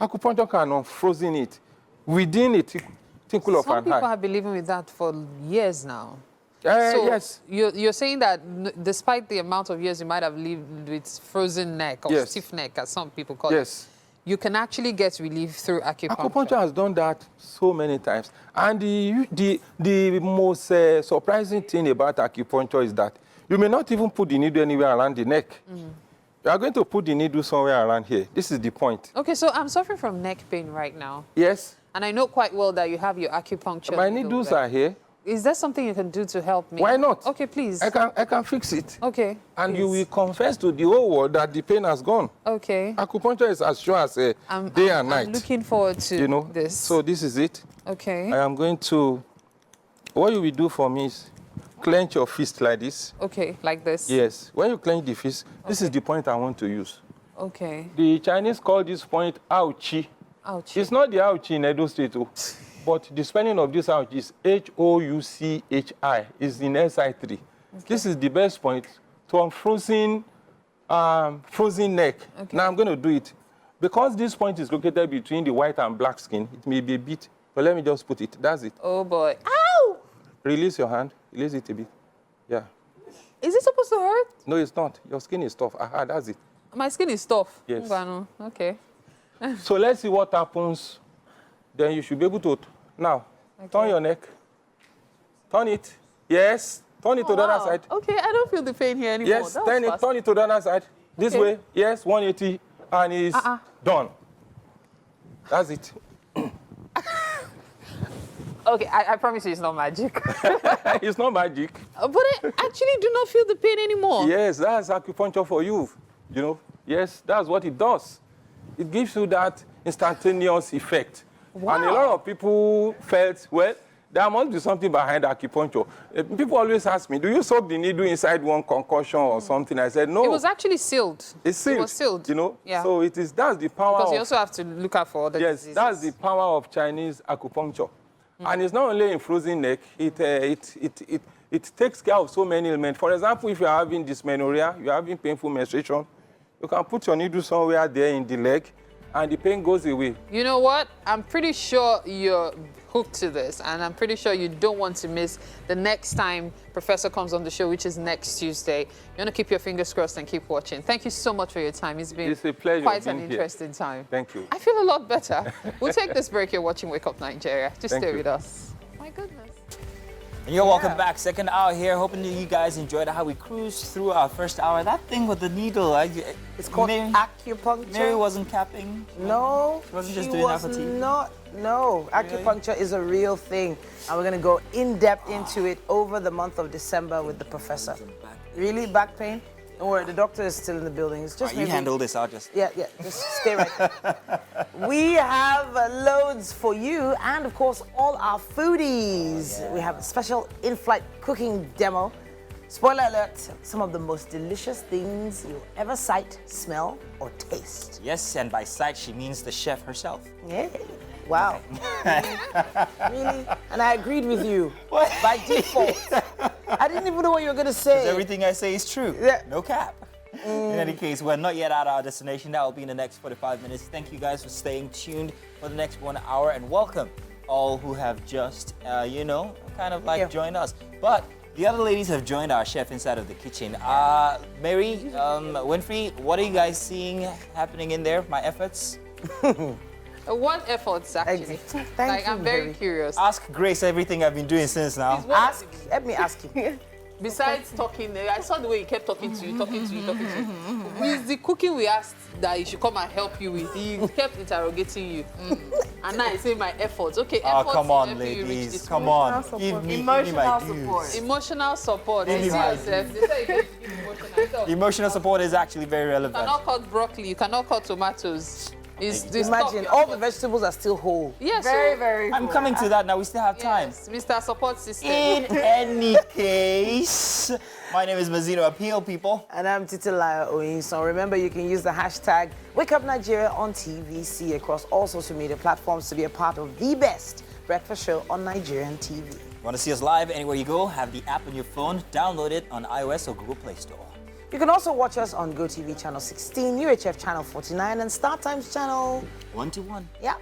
S10: Acupuncture can unfrozen it within a tinkle of an eye.
S3: Some people have been living with that for years now.
S10: So yes.
S3: You're saying that despite the amount of years you might have lived with frozen neck or stiff neck, as some people call it, you can actually get relief through acupuncture.
S10: Acupuncture has done that so many times. And the most surprising thing about acupuncture is that you may not even put the needle anywhere around the neck. You are going to put the needle somewhere around here. This is the point.
S3: Okay, so I'm suffering from neck pain right now.
S10: Yes.
S3: And I know quite well that you have your acupuncture.
S10: My needles are here.
S3: Is there something you can do to help me?
S10: Why not?
S3: Okay, please.
S10: I can fix it.
S3: Okay.
S10: And
S3: please.
S10: you will confess to the whole world that the pain has gone.
S3: Okay.
S10: Acupuncture is as sure as day and night.
S3: I'm looking forward to this.
S10: So this is it.
S3: Okay.
S10: I am going to, what you will do for me is clench your fist like this.
S3: Okay, like this?
S10: Yes. When you clench the fist, this is the point I want to use.
S3: Okay.
S10: The Chinese call this point Aoqi.
S3: Aoqi.
S10: It's not the Aoqi in Edo State, but the spelling of this Aoqi is H-O-U-C-H-I. It's in SI3. Okay. This is the best point to unfrozen frozen neck. Okay. Now I'm going to do it. Because this point is located between the white and black skin, it may be a bit, but let me just put it. That's it.
S3: Oh boy. Ow!
S10: Release your hand. Release it a bit. Yeah.
S3: Is it supposed to hurt?
S10: No, it's not. Your skin is tough. Aha, that's it.
S3: My skin is tough?
S10: Yes.
S3: Okay.
S10: So let's see what happens. Then you should be able to, now, turn your neck. Turn it. Yes. Turn it to the other side.
S3: Okay, I don't feel the pain here anymore.
S10: Yes, turn it to the other side. This way. Yes, 180. And it's done. That's it.
S3: Okay, I promise you it's not magic.
S10: It's not magic.
S3: But I actually do not feel the pain anymore.
S10: Yes, that's acupuncture for you. You know, yes, that's what it does. It gives you that instantaneous effect. Wow. And a lot of people felt, well, there must be something behind acupuncture. People always ask me, do you soak the needle inside one concussion or something? I said, no.
S3: It was actually sealed.
S10: It's sealed.
S3: It was sealed.
S10: You know?
S3: Yeah.
S10: So it is, that's the power
S3: Because you also have to look out for other diseases.
S10: Yes, that's the power of Chinese acupuncture. And it's not only in frozen neck, it takes care of so many ailments. For example, if you're having dysmenorrhea, you're having painful menstruation, you can put your needle somewhere there in the leg, and the pain goes away. You
S3: know what? I'm pretty sure you're hooked to this, and I'm pretty sure you don't want to miss the next time Professor comes on the show, which is next Tuesday. You want to keep your fingers crossed and keep watching. Thank you so much for your time. It's been
S10: a pleasure
S3: quite an interesting time.
S10: Thank you.
S3: I feel a lot better. We'll take this break. You're watching Wake Up Nigeria. Just stay with us. My goodness.
S1: And you're welcome back. Second hour here. Hoping that you guys enjoyed how we cruised through our first hour. That thing with the needle,
S2: it's called acupuncture.
S1: Mary wasn't capping.
S2: No,
S1: she wasn't just doing that for tea.
S2: No, acupuncture is a real thing, and we're going to go in depth into it over the month of December with the professor. Really, back pain? Don't worry, the doctor is still in the building. It's just
S1: you handle this. I'll just
S2: just stay right there. We have loads for you, and of course, all our foodies. We have a special in-flight cooking demo. Spoiler alert: some of the most delicious things you'll ever sight, smell, or taste.
S1: Yes, and by sight she means the chef herself.
S2: Yeah. Wow. Really? And I agreed with you. What? By default. I didn't even know what you were going to say.
S1: Everything I say is true.
S2: Yeah.
S1: No cap. In any case, we're not yet at our destination. That will be in the next 45 minutes. Thank you guys for staying tuned for the next 1 hour, and welcome all who have just, joined us. But the other ladies have joined our chef inside of the kitchen. Mary, Winfrey, what are you guys seeing happening in there? My efforts?
S3: What efforts, actually? I'm very curious.
S1: Ask Grace everything I've been doing since now.
S2: Let me ask you.
S3: Besides talking, I saw the way he kept talking to you. With the cooking we asked that he should come and help you with, he kept interrogating you. And now I say my efforts. Okay, efforts.
S1: Oh, come on, ladies. Come on. Give me my dues.
S3: Emotional support.
S1: Give me my dues. Emotional support is actually very relevant.
S3: You cannot cut broccoli. You cannot cut tomatoes.
S2: Imagine all the vegetables are still whole.
S3: Yes,
S4: very
S1: I'm coming to that now. We still have time.
S3: Yes, Mr. Support System.
S1: In any case, my name is Mazino Appeal, people.
S2: And I'm Titilaya Oyinson. Remember, you can use the hashtag WakeUpNigeria on TVC across all social media platforms to be a part of the best breakfast show on Nigerian TV.
S1: Want to see us live anywhere you go? Have the app on your phone. Download it on iOS or Google Play Store.
S2: You can also watch us on GOTV channel 16, UHF channel 49, and StarTimes channel
S1: 121.
S2: Yeah.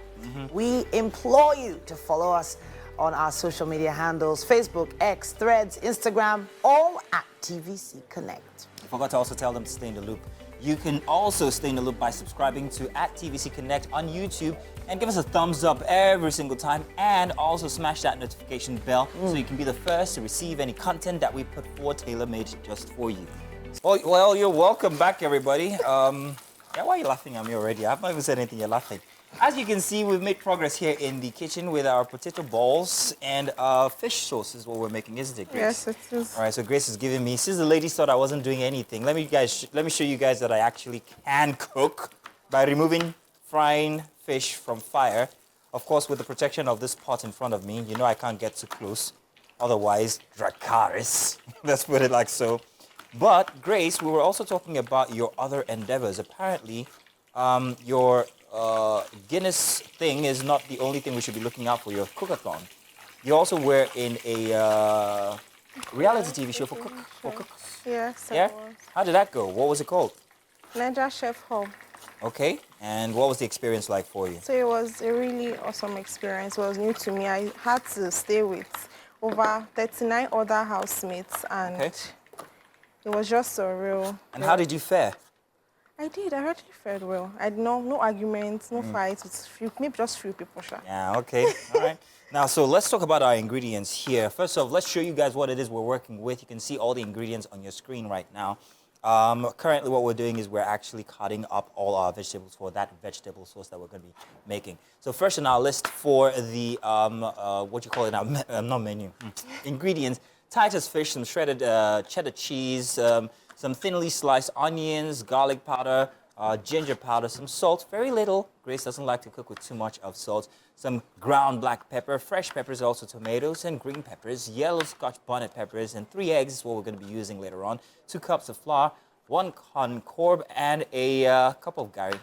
S2: We implore you to follow us on our social media handles: Facebook, X, Threads, Instagram, all at TVC Connect.
S1: I forgot to also tell them to stay in the loop. You can also stay in the loop by subscribing to @TVC Connect on YouTube and give us a thumbs up every single time, and also smash that notification bell so you can be the first to receive any content that we put forward tailor-made just for you. Well, you're welcome back, everybody. Why are you laughing at me already? I've not even said anything, you're laughing. As you can see, we've made progress here in the kitchen with our potato balls and fish sauce is what we're making, isn't it, Grace?
S9: Yes, it is.
S1: All right, so Grace is giving me, since the ladies thought I wasn't doing anything, let me show you guys that I actually can cook by removing frying fish from fire. Of course, with the protection of this pot in front of me, you know I can't get too close. Otherwise, Dracarys. Let's put it like so. But, Grace, we were also talking about your other endeavors. Apparently, your Guinness thing is not the only thing we should be looking out for, your cookathon. You also were in a reality TV show for cooks.
S9: Yes,
S1: yeah? How did that go? What was it called?
S9: Niger Chef Hub.
S1: Okay, and what was the experience like for you?
S9: So it was a really awesome experience. It was new to me. I had to stay with over 39 other housemates, and it was just surreal.
S1: And how did you fare?
S9: I actually fared well. I had no arguments, no fights. It's maybe just few people.
S1: Yeah, okay, all right. Now, so let's talk about our ingredients here. First off, let's show you guys what it is we're working with. You can see all the ingredients on your screen right now. Currently, what we're doing is we're actually cutting up all our vegetables for that vegetable sauce that we're going to be making. So first on our list for the, what you call it now, not menu, ingredients, Titus fish, some shredded cheddar cheese, some thinly sliced onions, garlic powder, ginger powder, some salt, very little. Grace doesn't like to cook with too much of salt. Some ground black pepper, fresh peppers, also tomatoes and green peppers, yellow Scotch bonnet peppers, and 3 eggs is what we're going to be using later on. 2 cups of flour, 1 corncorb, and a cup of Gary.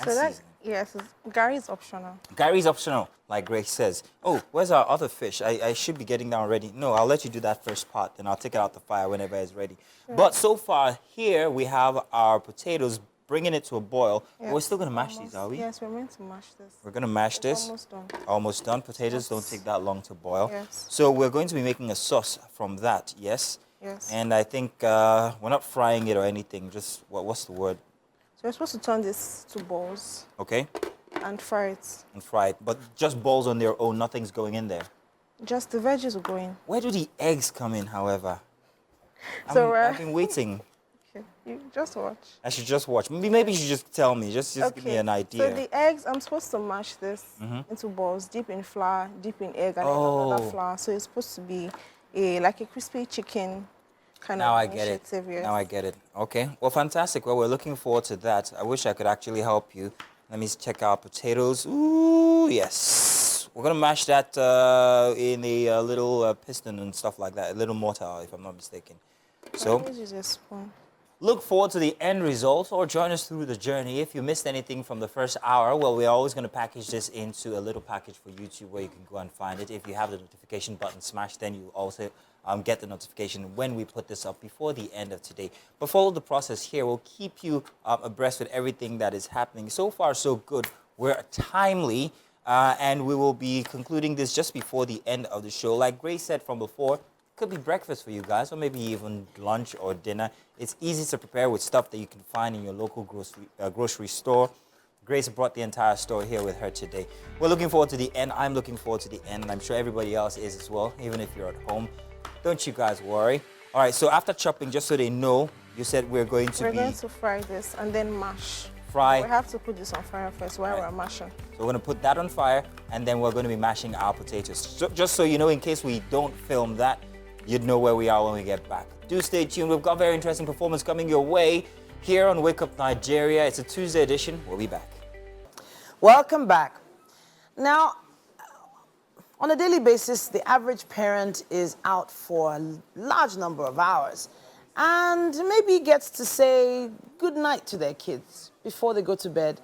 S9: So that, yes, Gary is optional.
S1: Gary is optional, like Grace says. Oh, where's our other fish? I should be getting that already. No, I'll let you do that first part, then I'll take it out the fire whenever it's ready. Sure. But so far, here we have our potatoes, bringing it to a boil. Yes, we're still going to mash these, are we?
S9: Yes, we're meant to mash this.
S1: We're going to mash this.
S9: Almost done.
S1: Almost done. Potatoes don't take that long to boil.
S9: Yes.
S1: So we're going to be making a sauce from that, yes?
S9: Yes.
S1: And I think we're not frying it or anything, just, what's the word?
S9: So you're supposed to turn this to balls.
S1: Okay.
S9: And fry it.
S1: And fry it. But just balls on their own, nothing's going in there.
S9: Just the veggies will go in.
S1: Where do the eggs come in, however?
S9: So,
S1: I've been waiting.
S9: Okay, you just watch.
S1: I should just watch. Maybe you should just tell me. Just give me an idea.
S9: So the eggs, I'm supposed to mash this into balls, dip in flour, dip in egg, and then another flour. So it's supposed to be like a crispy chicken kind
S1: Now
S9: of
S1: I get it.
S9: Yes.
S1: Now I get it. Okay. Well, fantastic. Well, we're looking forward to that. I wish I could actually help you. Let me check our potatoes. Ooh, yes. We're going to mash that in a little piston and stuff like that, a little mortar, if I'm not mistaken. So,
S9: always use a spoon.
S1: Look forward to the end result or join us through the journey. If you missed anything from the first hour, well, we're always going to package this into a little package for YouTube where you can go and find it. If you have the notification button smashed, then you also get the notification when we put this up before the end of today. But follow the process here. We'll keep you abreast with everything that is happening. So far, so good. We're timely, and we will be concluding this just before the end of the show. Like Grace said from before, could be breakfast for you guys, or maybe even lunch or dinner. It's easy to prepare with stuff that you can find in your local grocery store. Grace brought the entire store here with her today. We're looking forward to the end. I'm looking forward to the end, and I'm sure everybody else is as well, even if you're at home. Don't you guys worry. All right, so after chopping, just so they know, you said we're going to
S9: We're going to fry this and then mash.
S1: Fry.
S9: We have to put this on fire first while we're mashing.
S1: So we're going to put that on fire, and then we're going to be mashing our potatoes. So, just so you know, in case we don't film that, you'd know where we are when we get back. Do stay tuned. We've got a very interesting performance coming your way here on Wake Up Nigeria. It's a Tuesday edition. We'll be back.
S2: Welcome back. Now, on a daily basis, the average parent is out for a large number of hours and maybe gets to say good night to their kids before they go to bed,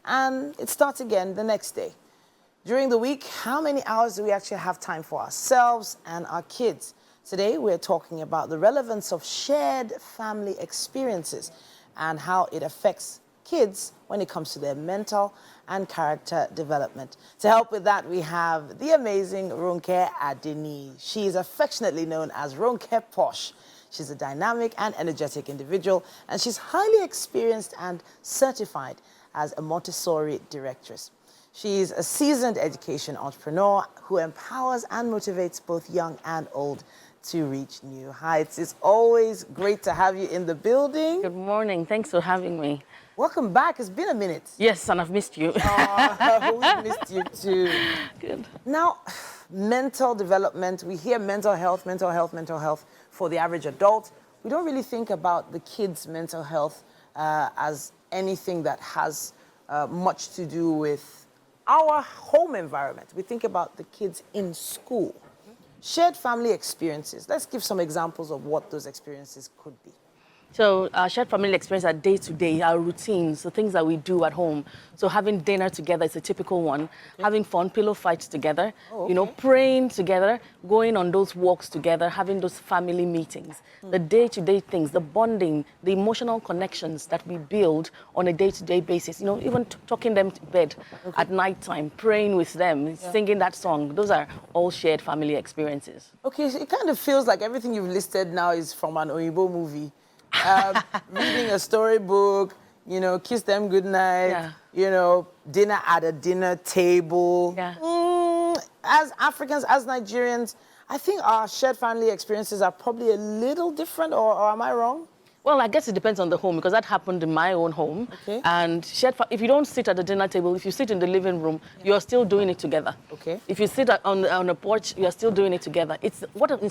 S2: and it starts again the next day. During the week, how many hours do we actually have time for ourselves and our kids? Today, we're talking about the relevance of shared family experiences and how it affects kids when it comes to their mental and character development. To help with that, we have the amazing Ronke Adeni. She is affectionately known as Ronke Posh. She's a dynamic and energetic individual, and she's highly experienced and certified as a Montessori directress. She's a seasoned education entrepreneur who empowers and motivates both young and old to reach new heights. It's always great to have you in the building.
S11: Good morning. Thanks for having me.
S2: Welcome back. It's been a minute.
S11: Yes, and I've missed you.
S2: We missed you too.
S11: Good.
S2: Now, mental development. We hear mental health for the average adult. We don't really think about the kids' mental health as anything that has much to do with our home environment. We think about the kids in school. Shared family experiences. Let's give some examples of what those experiences could be.
S11: So our shared family experience are day-to-day, our routines, the things that we do at home. So having dinner together is a typical one. Okay. Having fun pillow fights together, you know, praying together, going on those walks together, having those family meetings. The day-to-day things, the bonding, the emotional connections that we build on a day-to-day basis. You know, even talking them to bed at nighttime, praying with them, singing that song. Those are all shared family experiences.
S2: Okay, so it kind of feels like everything you've listed now is from an Oyibo movie. Reading a storybook, you know, kiss them goodnight, you know, dinner at a dinner table. As Africans, as Nigerians, I think our shared family experiences are probably a little different, or am I wrong?
S11: Well, I guess it depends on the home, because that happened in my own home.
S2: Okay.
S11: And if you don't sit at the dinner table, if you sit in the living room, you're still doing it together.
S2: Okay.
S11: If you sit on a porch, you're still doing it together. It's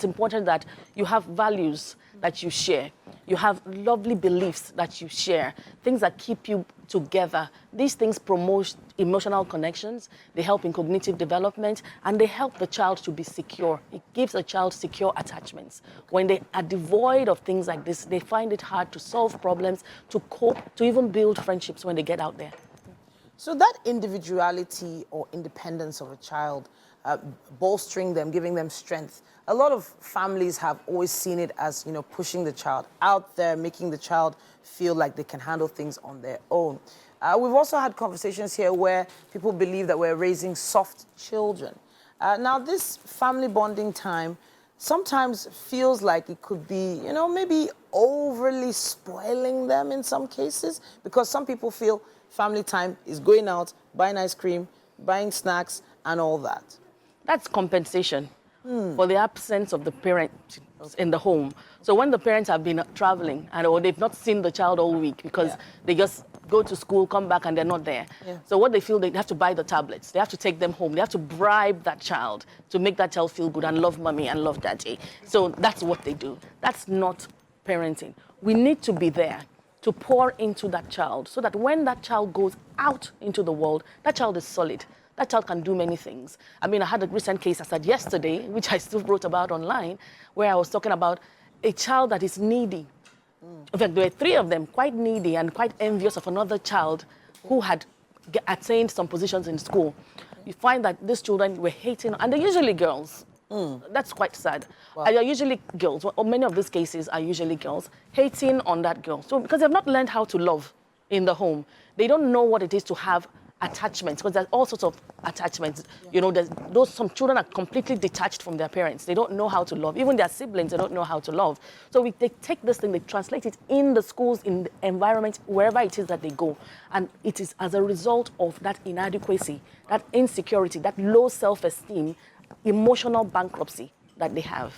S11: important that you have values that you share. You have lovely beliefs that you share, things that keep you together. These things promote emotional connections, they help in cognitive development, and they help the child to be secure. It gives a child secure attachments. When they are devoid of things like this, they find it hard to solve problems, to cope, to even build friendships when they get out there.
S2: So that individuality or independence of a child, bolstering them, giving them strength, a lot of families have always seen it as, you know, pushing the child out there, making the child feel like they can handle things on their own. We've also had conversations here where people believe that we're raising soft children. Now, this family bonding time sometimes feels like it could be, you know, maybe overly spoiling them in some cases, because some people feel family time is going out, buying ice cream, buying snacks, and all that.
S11: That's compensation. for the absence of the parent in the home. So when the parents have been traveling or they've not seen the child all week because they just go to school, come back, and they're not there. So what they feel, they have to buy the tablets. They have to take them home. They have to bribe that child to make that child feel good and love mommy and love daddy. So that's what they do. That's not parenting. We need to be there to pour into that child so that when that child goes out into the world, that child is solid. That child can do many things. I mean, I had a recent case I said yesterday, which I still wrote about online, where I was talking about a child that is needy. In fact, there were 3 of them, quite needy and quite envious of another child who had attained some positions in school. You find that these children were hating, and they're usually girls. That's quite sad.
S2: Wow.
S11: And they're usually girls, or many of these cases are usually girls, hating on that girl. So because they've not learned how to love in the home, they don't know what it is to have attachments, because there's all sorts of attachments. You know, some children are completely detached from their parents. They don't know how to love. Even their siblings, they don't know how to love. So they take this thing, they translate it in the schools, in the environment, wherever it is that they go. And it is as a result of that inadequacy, that insecurity, that low self-esteem, emotional bankruptcy that they have.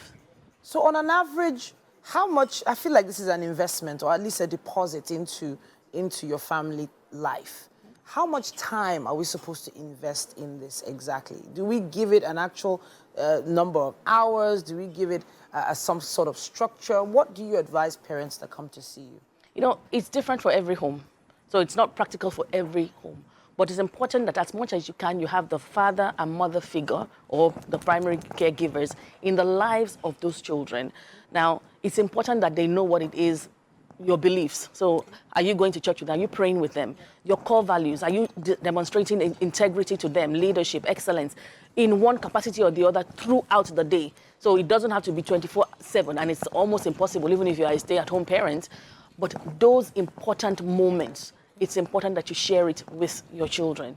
S2: So on an average, how much, I feel like this is an investment or at least a deposit into your family life. How much time are we supposed to invest in this exactly? Do we give it an actual number of hours? Do we give it some sort of structure? What do you advise parents that come to see you?
S11: You know, it's different for every home. So it's not practical for every home. But it's important that as much as you can, you have the father and mother figure or the primary caregivers in the lives of those children. Now, it's important that they know what it is, your beliefs. So are you going to church with them? Are you praying with them? Your core values, are you demonstrating integrity to them, leadership, excellence, in one capacity or the other throughout the day? So it doesn't have to be 24/7, and it's almost impossible, even if you are a stay-at-home parent. But those important moments, it's important that you share it with your children.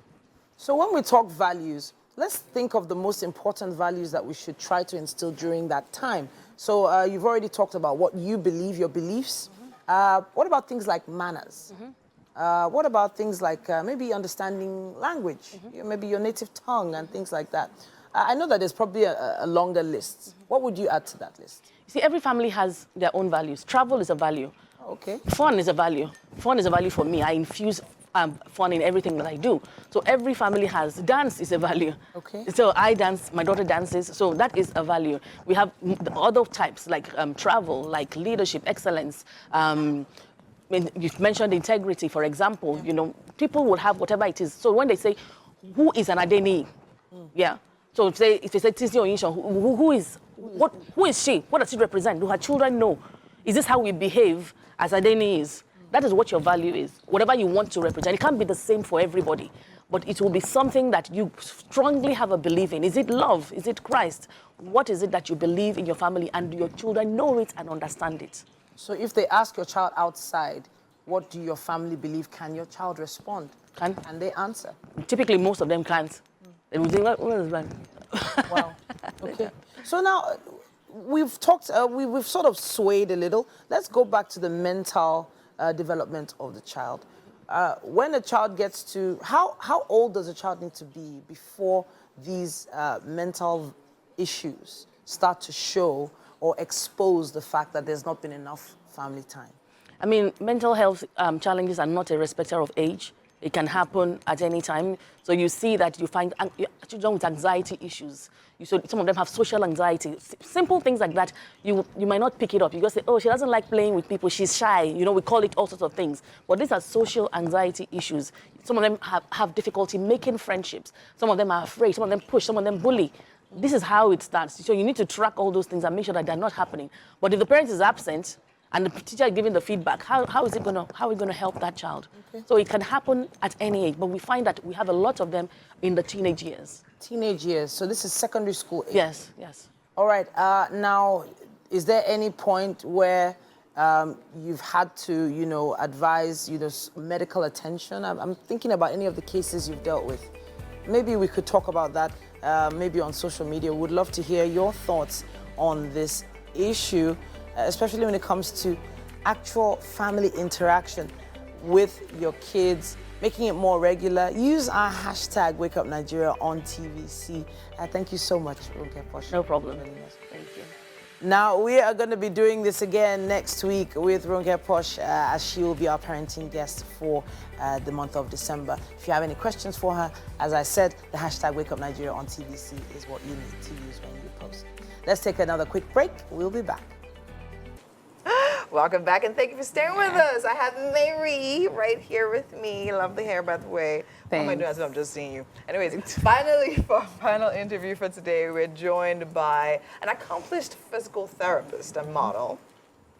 S2: So when we talk values, let's think of the most important values that we should try to instill during that time. So you've already talked about what you believe, your beliefs. What about things like manners? What about things like maybe understanding language, maybe your native tongue and things like that? I know that there's probably a longer list. What would you add to that list?
S11: You see, every family has their own values. Travel is a value.
S2: Okay.
S11: Fun is a value. Fun is a value for me. I infuse fun in everything that I do. So every family has. Dance is a value.
S2: Okay.
S11: So I dance, my daughter dances, so that is a value. We have other types like travel, like leadership, excellence. You've mentioned integrity, for example. You know, people will have whatever it is. So when they say, who is an Adeni? Yeah. So if they say Tizi Oyinsho, who is she? What does she represent? Do her children know? Is this how we behave as Adeni is? That is what your value is. Whatever you want to represent. It can't be the same for everybody, but it will be something that you strongly have a belief in. Is it love? Is it Christ? What is it that you believe in your family, and your children know it and understand it?
S2: So if they ask your child outside, what do your family believe, can your child respond? Can they answer?
S11: Typically, most of them can't. They will think, what is that?
S2: Wow. Okay. So now, we've talked, we've sort of swayed a little. Let's go back to the mental development of the child. When a child gets to, how old does a child need to be before these mental issues start to show or expose the fact that there's not been enough family time?
S11: I mean, mental health challenges are not a respecter of age. It can happen at any time. So you see that you find children with anxiety issues. Some of them have social anxiety. Simple things like that, you might not pick it up. You just say, oh, she doesn't like playing with people. She's shy. You know, we call it all sorts of things. But these are social anxiety issues. Some of them have difficulty making friendships. Some of them are afraid. Some of them push. Some of them bully. This is how it starts. So you need to track all those things and make sure that they're not happening. But if the parent is absent, and the teacher is giving the feedback, how are we going to help that child? Okay. So it can happen at any age, but we find that we have a lot of them in the teenage years.
S2: Teenage years. So this is secondary school age.
S11: Yes, yes.
S2: All right. Now, is there any point where you've had to, you know, advise, you know, medical attention? I'm thinking about any of the cases you've dealt with. Maybe we could talk about that, maybe on social media. Would love to hear your thoughts on this issue, especially when it comes to actual family interaction with your kids. making it more regular. Use our hashtag WakeUpNigeria on TVC. Thank you so much, Ronke Posh.
S11: No problem. Thank you.
S2: Now, we are going to be doing this again next week with Ronke Posh, as she will be our parenting guest for the month of December. If you have any questions for her, as I said, the hashtag WakeUpNigeria on TVC is what you need to use when you post. Let's take another quick break. We'll be back.
S4: Welcome back, and thank you for staying with us. I have Mary right here with me. Lovely hair, by the way. What am I doing as if I'm just seeing you? Anyways, finally, for our final interview for today, we're joined by an accomplished physical therapist and model,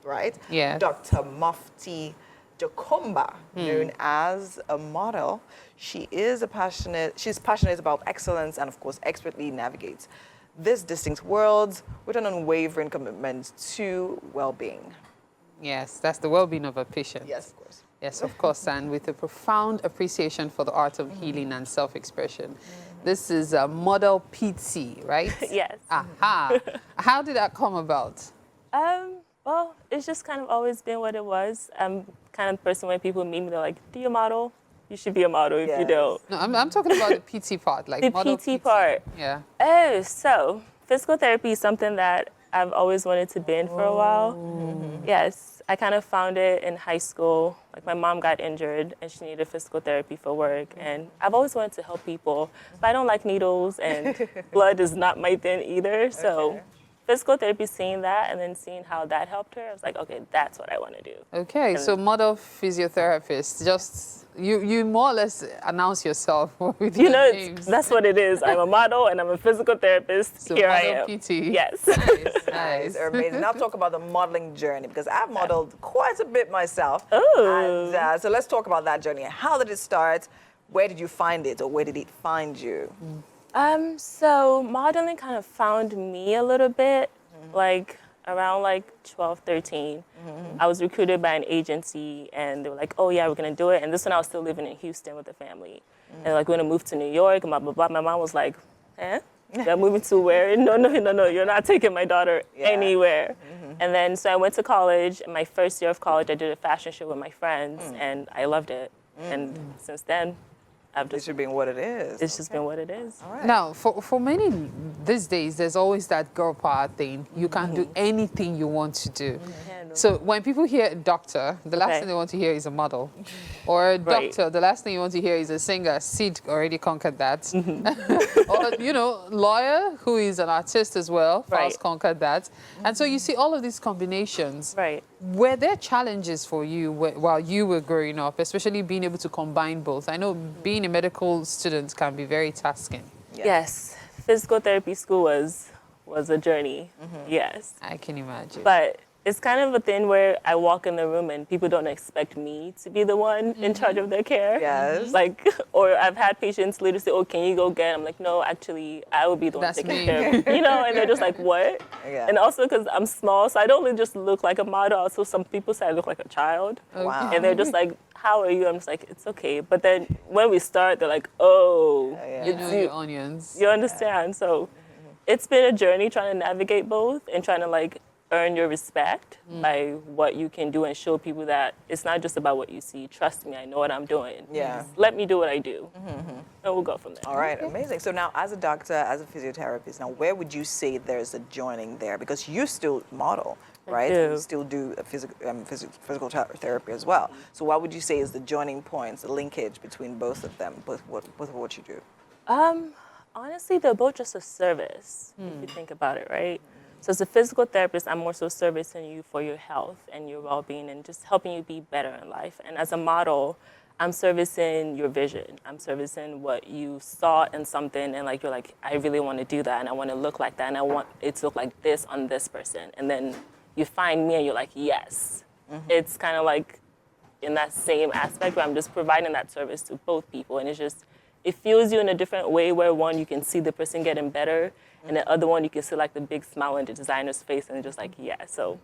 S4: right?
S3: Yeah.
S4: Dr. Mufti Jakomba, known as a model. She's passionate about excellence and, of course, expertly navigates this distinct world with an unwavering commitment to well-being.
S3: Yes, that's the well-being of a patient.
S4: Yes, of course.
S3: Yes, of course, and with a profound appreciation for the art of healing and self-expression. This is a model PT, right?
S12: Yes.
S3: Aha. How did that come about?
S12: Well, it's just kind of always been what it was. I'm kind of the person when people meet me, they're like, do you model? You should be a model if you don't.
S3: No, I'm talking about the PT part, like
S12: the
S3: model
S12: PT part.
S3: Yeah.
S12: Oh, so physical therapy is something that I've always wanted to be in for a while. Yes, I kind of found it in high school. Like my mom got injured and she needed physical therapy for work. And I've always wanted to help people, but I don't like needles and blood is not my thing either. So physical therapy, seeing that and then seeing how that helped her, I was like, okay, that's what I want to do.
S3: Okay,
S12: And
S3: so model physiotherapist, just you more or less announce yourself with
S12: you
S3: your
S12: know,
S3: names.
S12: that's what it is. I'm a model and I'm a physical therapist.
S3: So
S12: Here I
S3: model
S12: am.
S3: PT.
S12: Yes.
S4: Nice, amazing. Now talk about the modeling journey, because I've modeled quite a bit myself.
S12: Ooh.
S4: And so let's talk about that journey. How did it start? Where did you find it, or where did it find you?
S12: So modeling kind of found me a little bit, like around like 12, 13. I was recruited by an agency and they were like, oh yeah, we're gonna do it. And this when I was still living in Houston with the family. And like, we're gonna move to New York and blah, blah, blah. My mom was like, eh? You're moving to where? No, you're not taking my daughter anywhere. And then, so I went to college. In my first year of college, I did a fashion show with my friends and I loved it. And since then, I've just...
S4: It's just been what it is.
S12: It's just been what it is.
S4: All right.
S3: Now, for many these days, there's always that girl power thing. You can do anything you want to do. So when people hear a doctor, the last thing they want to hear is a model. Or a doctor, the last thing you want to hear is a singer. Sid already conquered that. Or, you know, lawyer, who is an artist as well, Faust conquered that. And so you see all of these combinations.
S12: Right.
S3: Were there challenges for you while you were growing up, especially being able to combine both? I know being a medical student can be very tasking.
S12: Yes. Physical therapy school was a journey. Yes.
S3: I can imagine.
S12: But it's kind of a thing where I walk in the room and people don't expect me to be the one in charge of their care.
S4: Yes.
S12: Like, or I've had patients later say, oh, can you go get it? I'm like, no, actually, I will be the one taking care of it. You know, and they're just like, what?
S4: Yeah.
S12: And also because I'm small, so I don't really just look like a model. Also, some people say I look like a child.
S4: Wow.
S12: And they're just like, how are you? I'm just like, it's okay. But then when we start, they're like, oh,
S3: you know your onions.
S12: You understand? So it's been a journey trying to navigate both and trying to like earn your respect by what you can do and show people that it's not just about what you see. Trust me, I know what I'm doing.
S4: Yeah.
S12: Just let me do what I do. And we'll go from there.
S4: All right, amazing. So now, as a doctor, as a physiotherapist, now where would you say there's a joining there? Because you still model, right?
S12: do.
S4: You still do a physical therapy as well. So what would you say is the joining points, the linkage between both of them, both what you do?
S12: Honestly, they're both just a service, if you think about it, right? So as a physical therapist, I'm more so servicing you for your health and your well-being and just helping you be better in life. And as a model, I'm servicing your vision. I'm servicing what you saw in something and like you're like, I really want to do that and I want to look like that and I want it to look like this on this person. And then you find me and you're like, yes. It's kind of like in that same aspect where I'm just providing that service to both people. And it's just, it fuels you in a different way where one, you can see the person getting better and the other one, you can see like the big smile on the designer's face and just like, yeah. So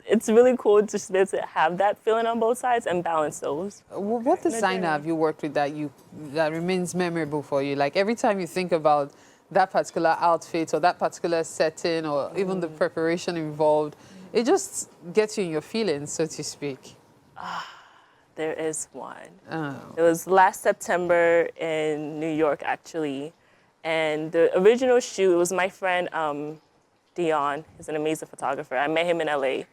S12: it's really cool to just be able to have that feeling on both sides and balance those.
S3: What designer have you worked with that remains memorable for you? Like every time you think about that particular outfit or that particular setting or even the preparation involved, it just gets you in your feelings, so to speak.
S12: There is one.
S3: Oh.
S12: It was last September in New York, actually. And the original shoot, it was my friend Dion. He's an amazing photographer. I met him in LA.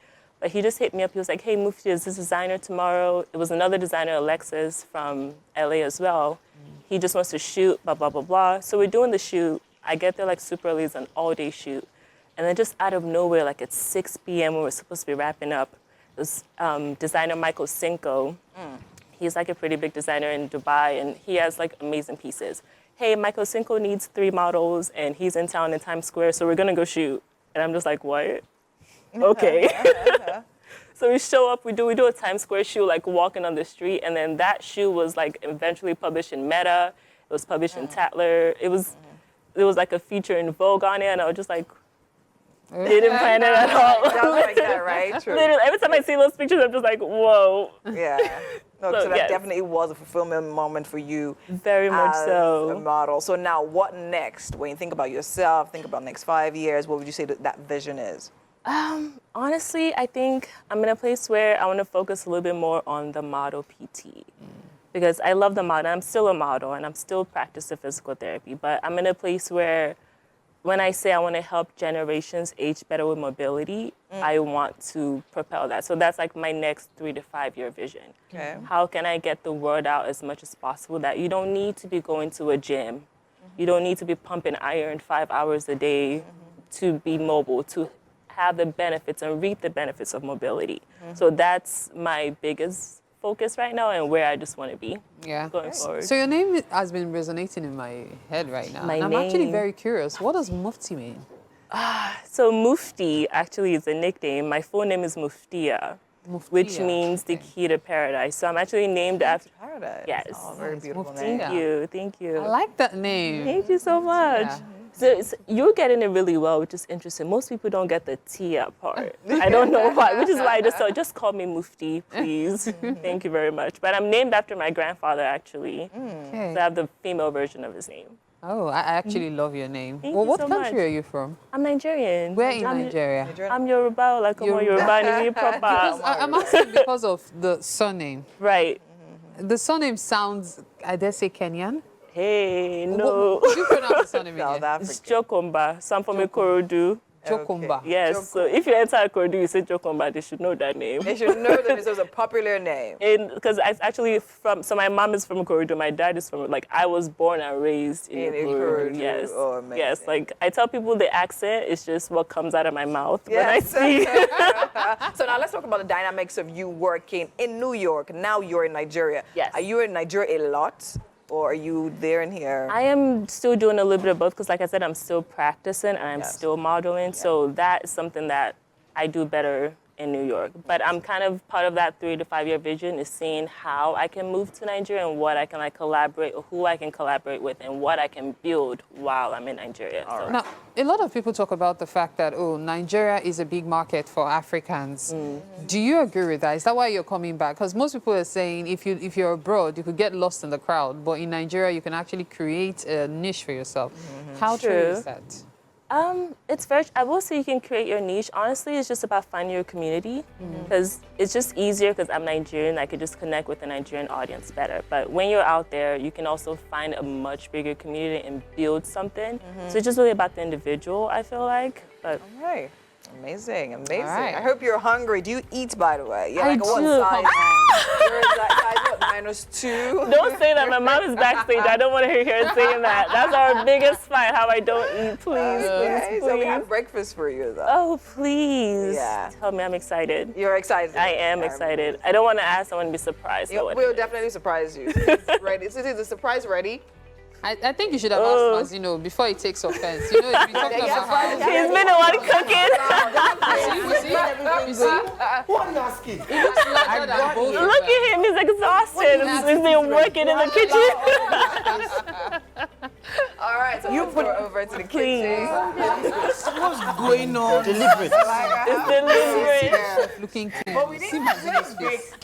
S12: But he just hit me up. He was like, hey, Mufti, is this designer tomorrow? It was another designer, Alexis, from LA as well. He just wants to shoot, blah, blah, blah, blah. So we're doing the shoot. I get there like super early. It's an all-day shoot. And then just out of nowhere, like at 6 p.m. when we're supposed to be wrapping up, this designer Michael Cinco. He's like a pretty big designer in Dubai, and he has like amazing pieces. Hey, Michael Cinco needs 3 models, and he's in town in Times Square, so we're gonna go shoot. And I'm just like, what? Okay. So we show up, we do a Times Square shoot, like walking on the street, and then that shoot was like eventually published in Meta. It was published in Tatler. It was like a feature in Vogue on it, and I was just like, they didn't plan it at all.
S4: Sounds like that, right? True.
S12: Literally, every time I see those pictures, I'm just like, whoa.
S4: Yeah. No, so that definitely was a fulfillment moment for you.
S12: Very much so.
S4: A model. So now, what next? When you think about yourself, think about next 5 years, what would you say that vision is?
S12: Honestly, I think I'm in a place where I want to focus a little bit more on the model PT. Because I love the model. I'm still a model, and I'm still practicing physical therapy. But I'm in a place where when I say I want to help generations age better with mobility, I want to propel that. So that's like my next 3 to 5 year vision.
S4: Okay.
S12: How can I get the word out as much as possible that you don't need to be going to a gym. You don't need to be pumping iron 5 hours a day to be mobile, to have the benefits and reap the benefits of mobility. So that's my biggest focus right now and where I just want to be going forward.
S3: So your name has been resonating in my head right now.
S12: My
S3: I'm
S12: name.
S3: actually very curious. What does Mufti mean?
S12: So Mufti actually is a nickname. My full name is Muftia, which means the key to paradise. So I'm actually named after
S4: Paradise.
S12: Yes.
S4: Oh, very beautiful
S3: name.
S4: name.
S12: Thank you.
S3: I like that name.
S12: Thank you so much.
S3: Yeah.
S12: So you're getting it really well, which is interesting. Most people don't get the Tia part. I don't know why, which is why I just thought, just call me Mufti, please. Thank you very much. But I'm named after my grandfather, actually.
S3: Okay.
S12: So I have the female version of his name.
S3: Oh, I actually love your name.
S12: Thank
S3: Well,
S12: you
S3: what
S12: so
S3: country
S12: much.
S3: are you from?
S12: I'm Nigerian.
S3: Where in Nigeria?
S12: I'm Yoruba, like I'm Yoruba, Nimi proper.
S3: Because I'm asking because of the surname.
S12: Right.
S3: The surname sounds, I dare say, Kenyan.
S12: Hey, no.
S3: What do you pronounce the surname again?
S12: It's Jokomba. So I'm from Ikorodu.
S3: Jokumba.
S12: Yes, so if you enter Ikorodu, you say Jokomba, they should know that name.
S4: They should know that this was a popular name.
S12: Because I actually so my mom is from Ikorodu, my dad is from, like, I was born and raised in Ikorodu. Yes.
S4: Oh, amazing.
S12: Yes, like, I tell people the accent is just what comes out of my mouth when I speak.
S4: So now let's talk about the dynamics of you working in New York. Now you're in Nigeria.
S12: Yes.
S4: Are you in Nigeria a lot? Or are you there and here?
S12: I am still doing a little bit of both because, like I said, I'm still practicing and I'm still modeling. So that is something that I do better in New York. But I'm kind of part of that 3 to 5 year vision is seeing how I can move to Nigeria and what I can collaborate or who I can collaborate with and what I can build while I'm in Nigeria. So.
S3: Now, a lot of people talk about the fact that, Nigeria is a big market for Africans. Do you agree with that? Is that why you're coming back? Because most people are saying if you're abroad, you could get lost in the crowd. But in Nigeria, you can actually create a niche for yourself. How true is that?
S12: It's very, I will say you can create your niche. Honestly, it's just about finding your community because it's just easier because I'm Nigerian. I could just connect with the Nigerian audience better. But when you're out there, you can also find a much bigger community and build something. So it's just really about the individual, I feel like. But
S4: All right. Amazing, amazing.
S3: All right.
S4: I hope you're hungry. Do you eat, by the way? Yeah,
S12: I
S4: like what
S12: do.
S4: size? You're like size what, -2?
S12: don't say that. My mom is backstage. I don't want to hear her saying that. That's our biggest fight, how I don't eat. Please,
S4: Okay,
S12: please,
S4: so we
S12: please.
S4: have breakfast for you, though.
S12: Oh, please.
S4: Yeah.
S12: Tell me I'm excited.
S4: You're excited.
S12: I am excited. I don't want to ask. I want to be surprised.
S4: Yeah, we'll definitely surprise you. It's ready. Is the surprise ready?
S3: I think you should have asked Mazino before he takes offense. You know, if you're talking about how...
S12: He's been the one cooking.
S3: You see?
S2: What are you asking?
S3: He looks larger than both of
S12: Look
S3: them.
S12: at him. He's exhausted. He's been working in the kitchen.
S4: All right, so let's go over to the kitchen.
S2: What's going on?
S1: Deliberate.
S12: It's deliberate.
S3: Looking clean.
S4: But we need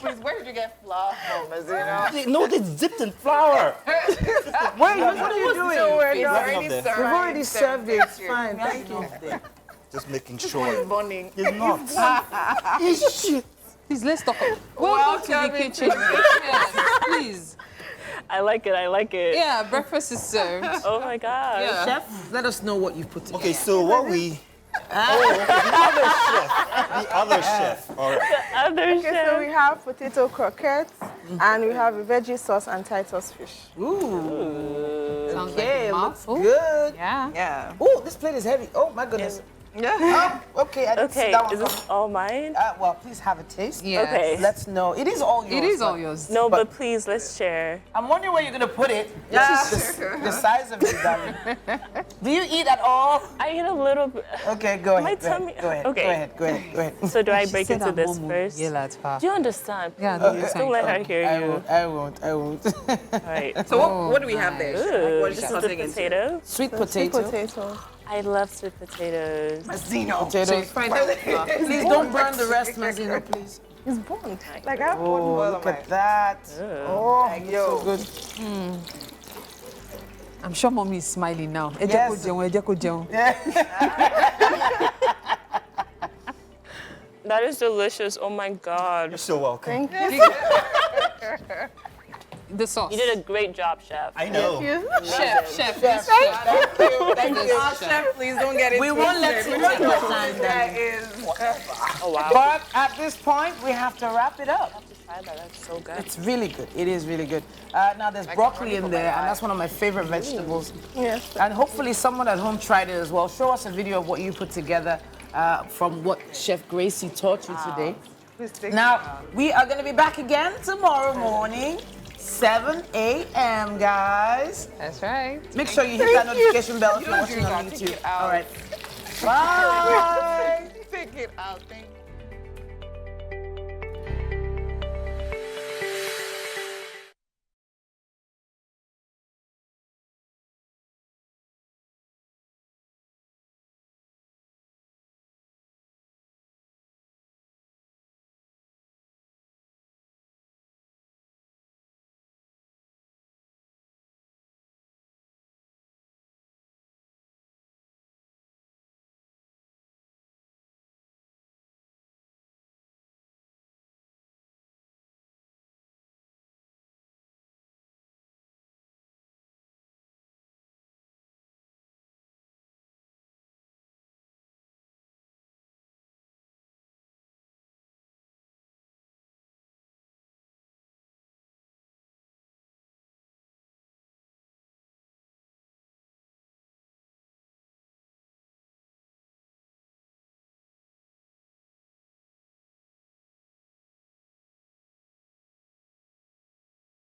S4: please, where did you get flour from, Mazino?
S1: No, they dipped in flour.
S2: Wait, what are you doing?
S1: It's nothing up there.
S2: We've already served it. It's fine. Thank you.
S1: Just making sure.
S4: Burning.
S1: It's not. It's shit.
S3: Please, let's talk. Welcome to the kitchen. Yes, please.
S12: I like it. I like it.
S3: Yeah, breakfast is served.
S12: Oh my God.
S3: Yeah.
S2: Chef, let us know what you put together.
S1: Okay, so what we... Oh, okay, the other chef. The other chef. All right.
S12: The other chef.
S9: So we have potato croquettes, and we have a veggie sauce and Titus fish.
S2: Ooh.
S3: Sounds
S2: Okay,
S3: like a
S2: looks
S3: mouthful.
S2: good.
S3: Yeah.
S4: Yeah.
S2: Oh, this plate is heavy. Oh my goodness.
S4: Yeah.
S2: Oh, okay, I didn't see
S12: Okay,
S2: that one.
S12: is this all mine?
S2: Well, please have a taste.
S3: Yes.
S12: Okay.
S2: Let's know. It is all yours.
S3: It is all
S2: but
S3: yours.
S12: No, but please, let's share.
S2: I'm wondering where you're gonna put it.
S4: Yeah.
S2: The size of it, darling. Do you eat at all?
S12: I eat a little bit.
S2: Okay, go ahead.
S12: My
S2: Go ahead.
S12: tummy-
S2: Go ahead.
S12: okay.
S2: Go ahead. Go ahead. Go ahead.
S12: So do I
S3: She
S12: break
S3: said
S12: into
S3: her
S12: this
S3: mom would
S12: first?
S3: yell at her.
S12: Do you understand?
S3: Yeah, no, you
S12: Don't let her hear you.
S2: I won't. I won't.
S12: All right.
S4: So what do we have there?
S12: Ooh,
S4: What
S12: this
S4: is
S12: is
S4: this
S12: the
S4: tossing into?
S12: potato.
S2: Sweet
S9: Sweet
S2: potato.
S9: potato.
S12: I love sweet potatoes.
S2: Mazzino. Potatoes.
S3: So find out.
S2: Please don't burn the rest, Mazzino, please.
S9: It's burnt. Like I have burnt
S2: Oh,
S9: oil on
S2: look
S9: my
S2: at that. Oh, so good.
S3: I'm sure mommy is smiling now.
S2: Yes.
S12: That is delicious. Oh my God.
S1: You're so welcome.
S9: Thank you.
S3: The sauce.
S12: You did a great job, chef.
S1: I know.
S3: Chef.
S2: Thank you. Thank you.
S4: Chef, please don't get it.
S2: We won't let you take your time then.
S12: Oh wow.
S2: But at this point, we have to wrap it up.
S12: Try that. That's so good.
S2: It's really good. It is really good. Now, there's broccoli in there, and that's one of my favorite vegetables.
S9: Yes.
S2: And hopefully someone at home tried it as well. Show us a video of what you put together from what Chef Gracie taught you today. Now, we are going to be back again tomorrow morning, 7 a.m., guys.
S3: That's right.
S2: Make sure you hit that notification bell if you're watching on YouTube. All right. Bye.
S4: Take it out. Thank you.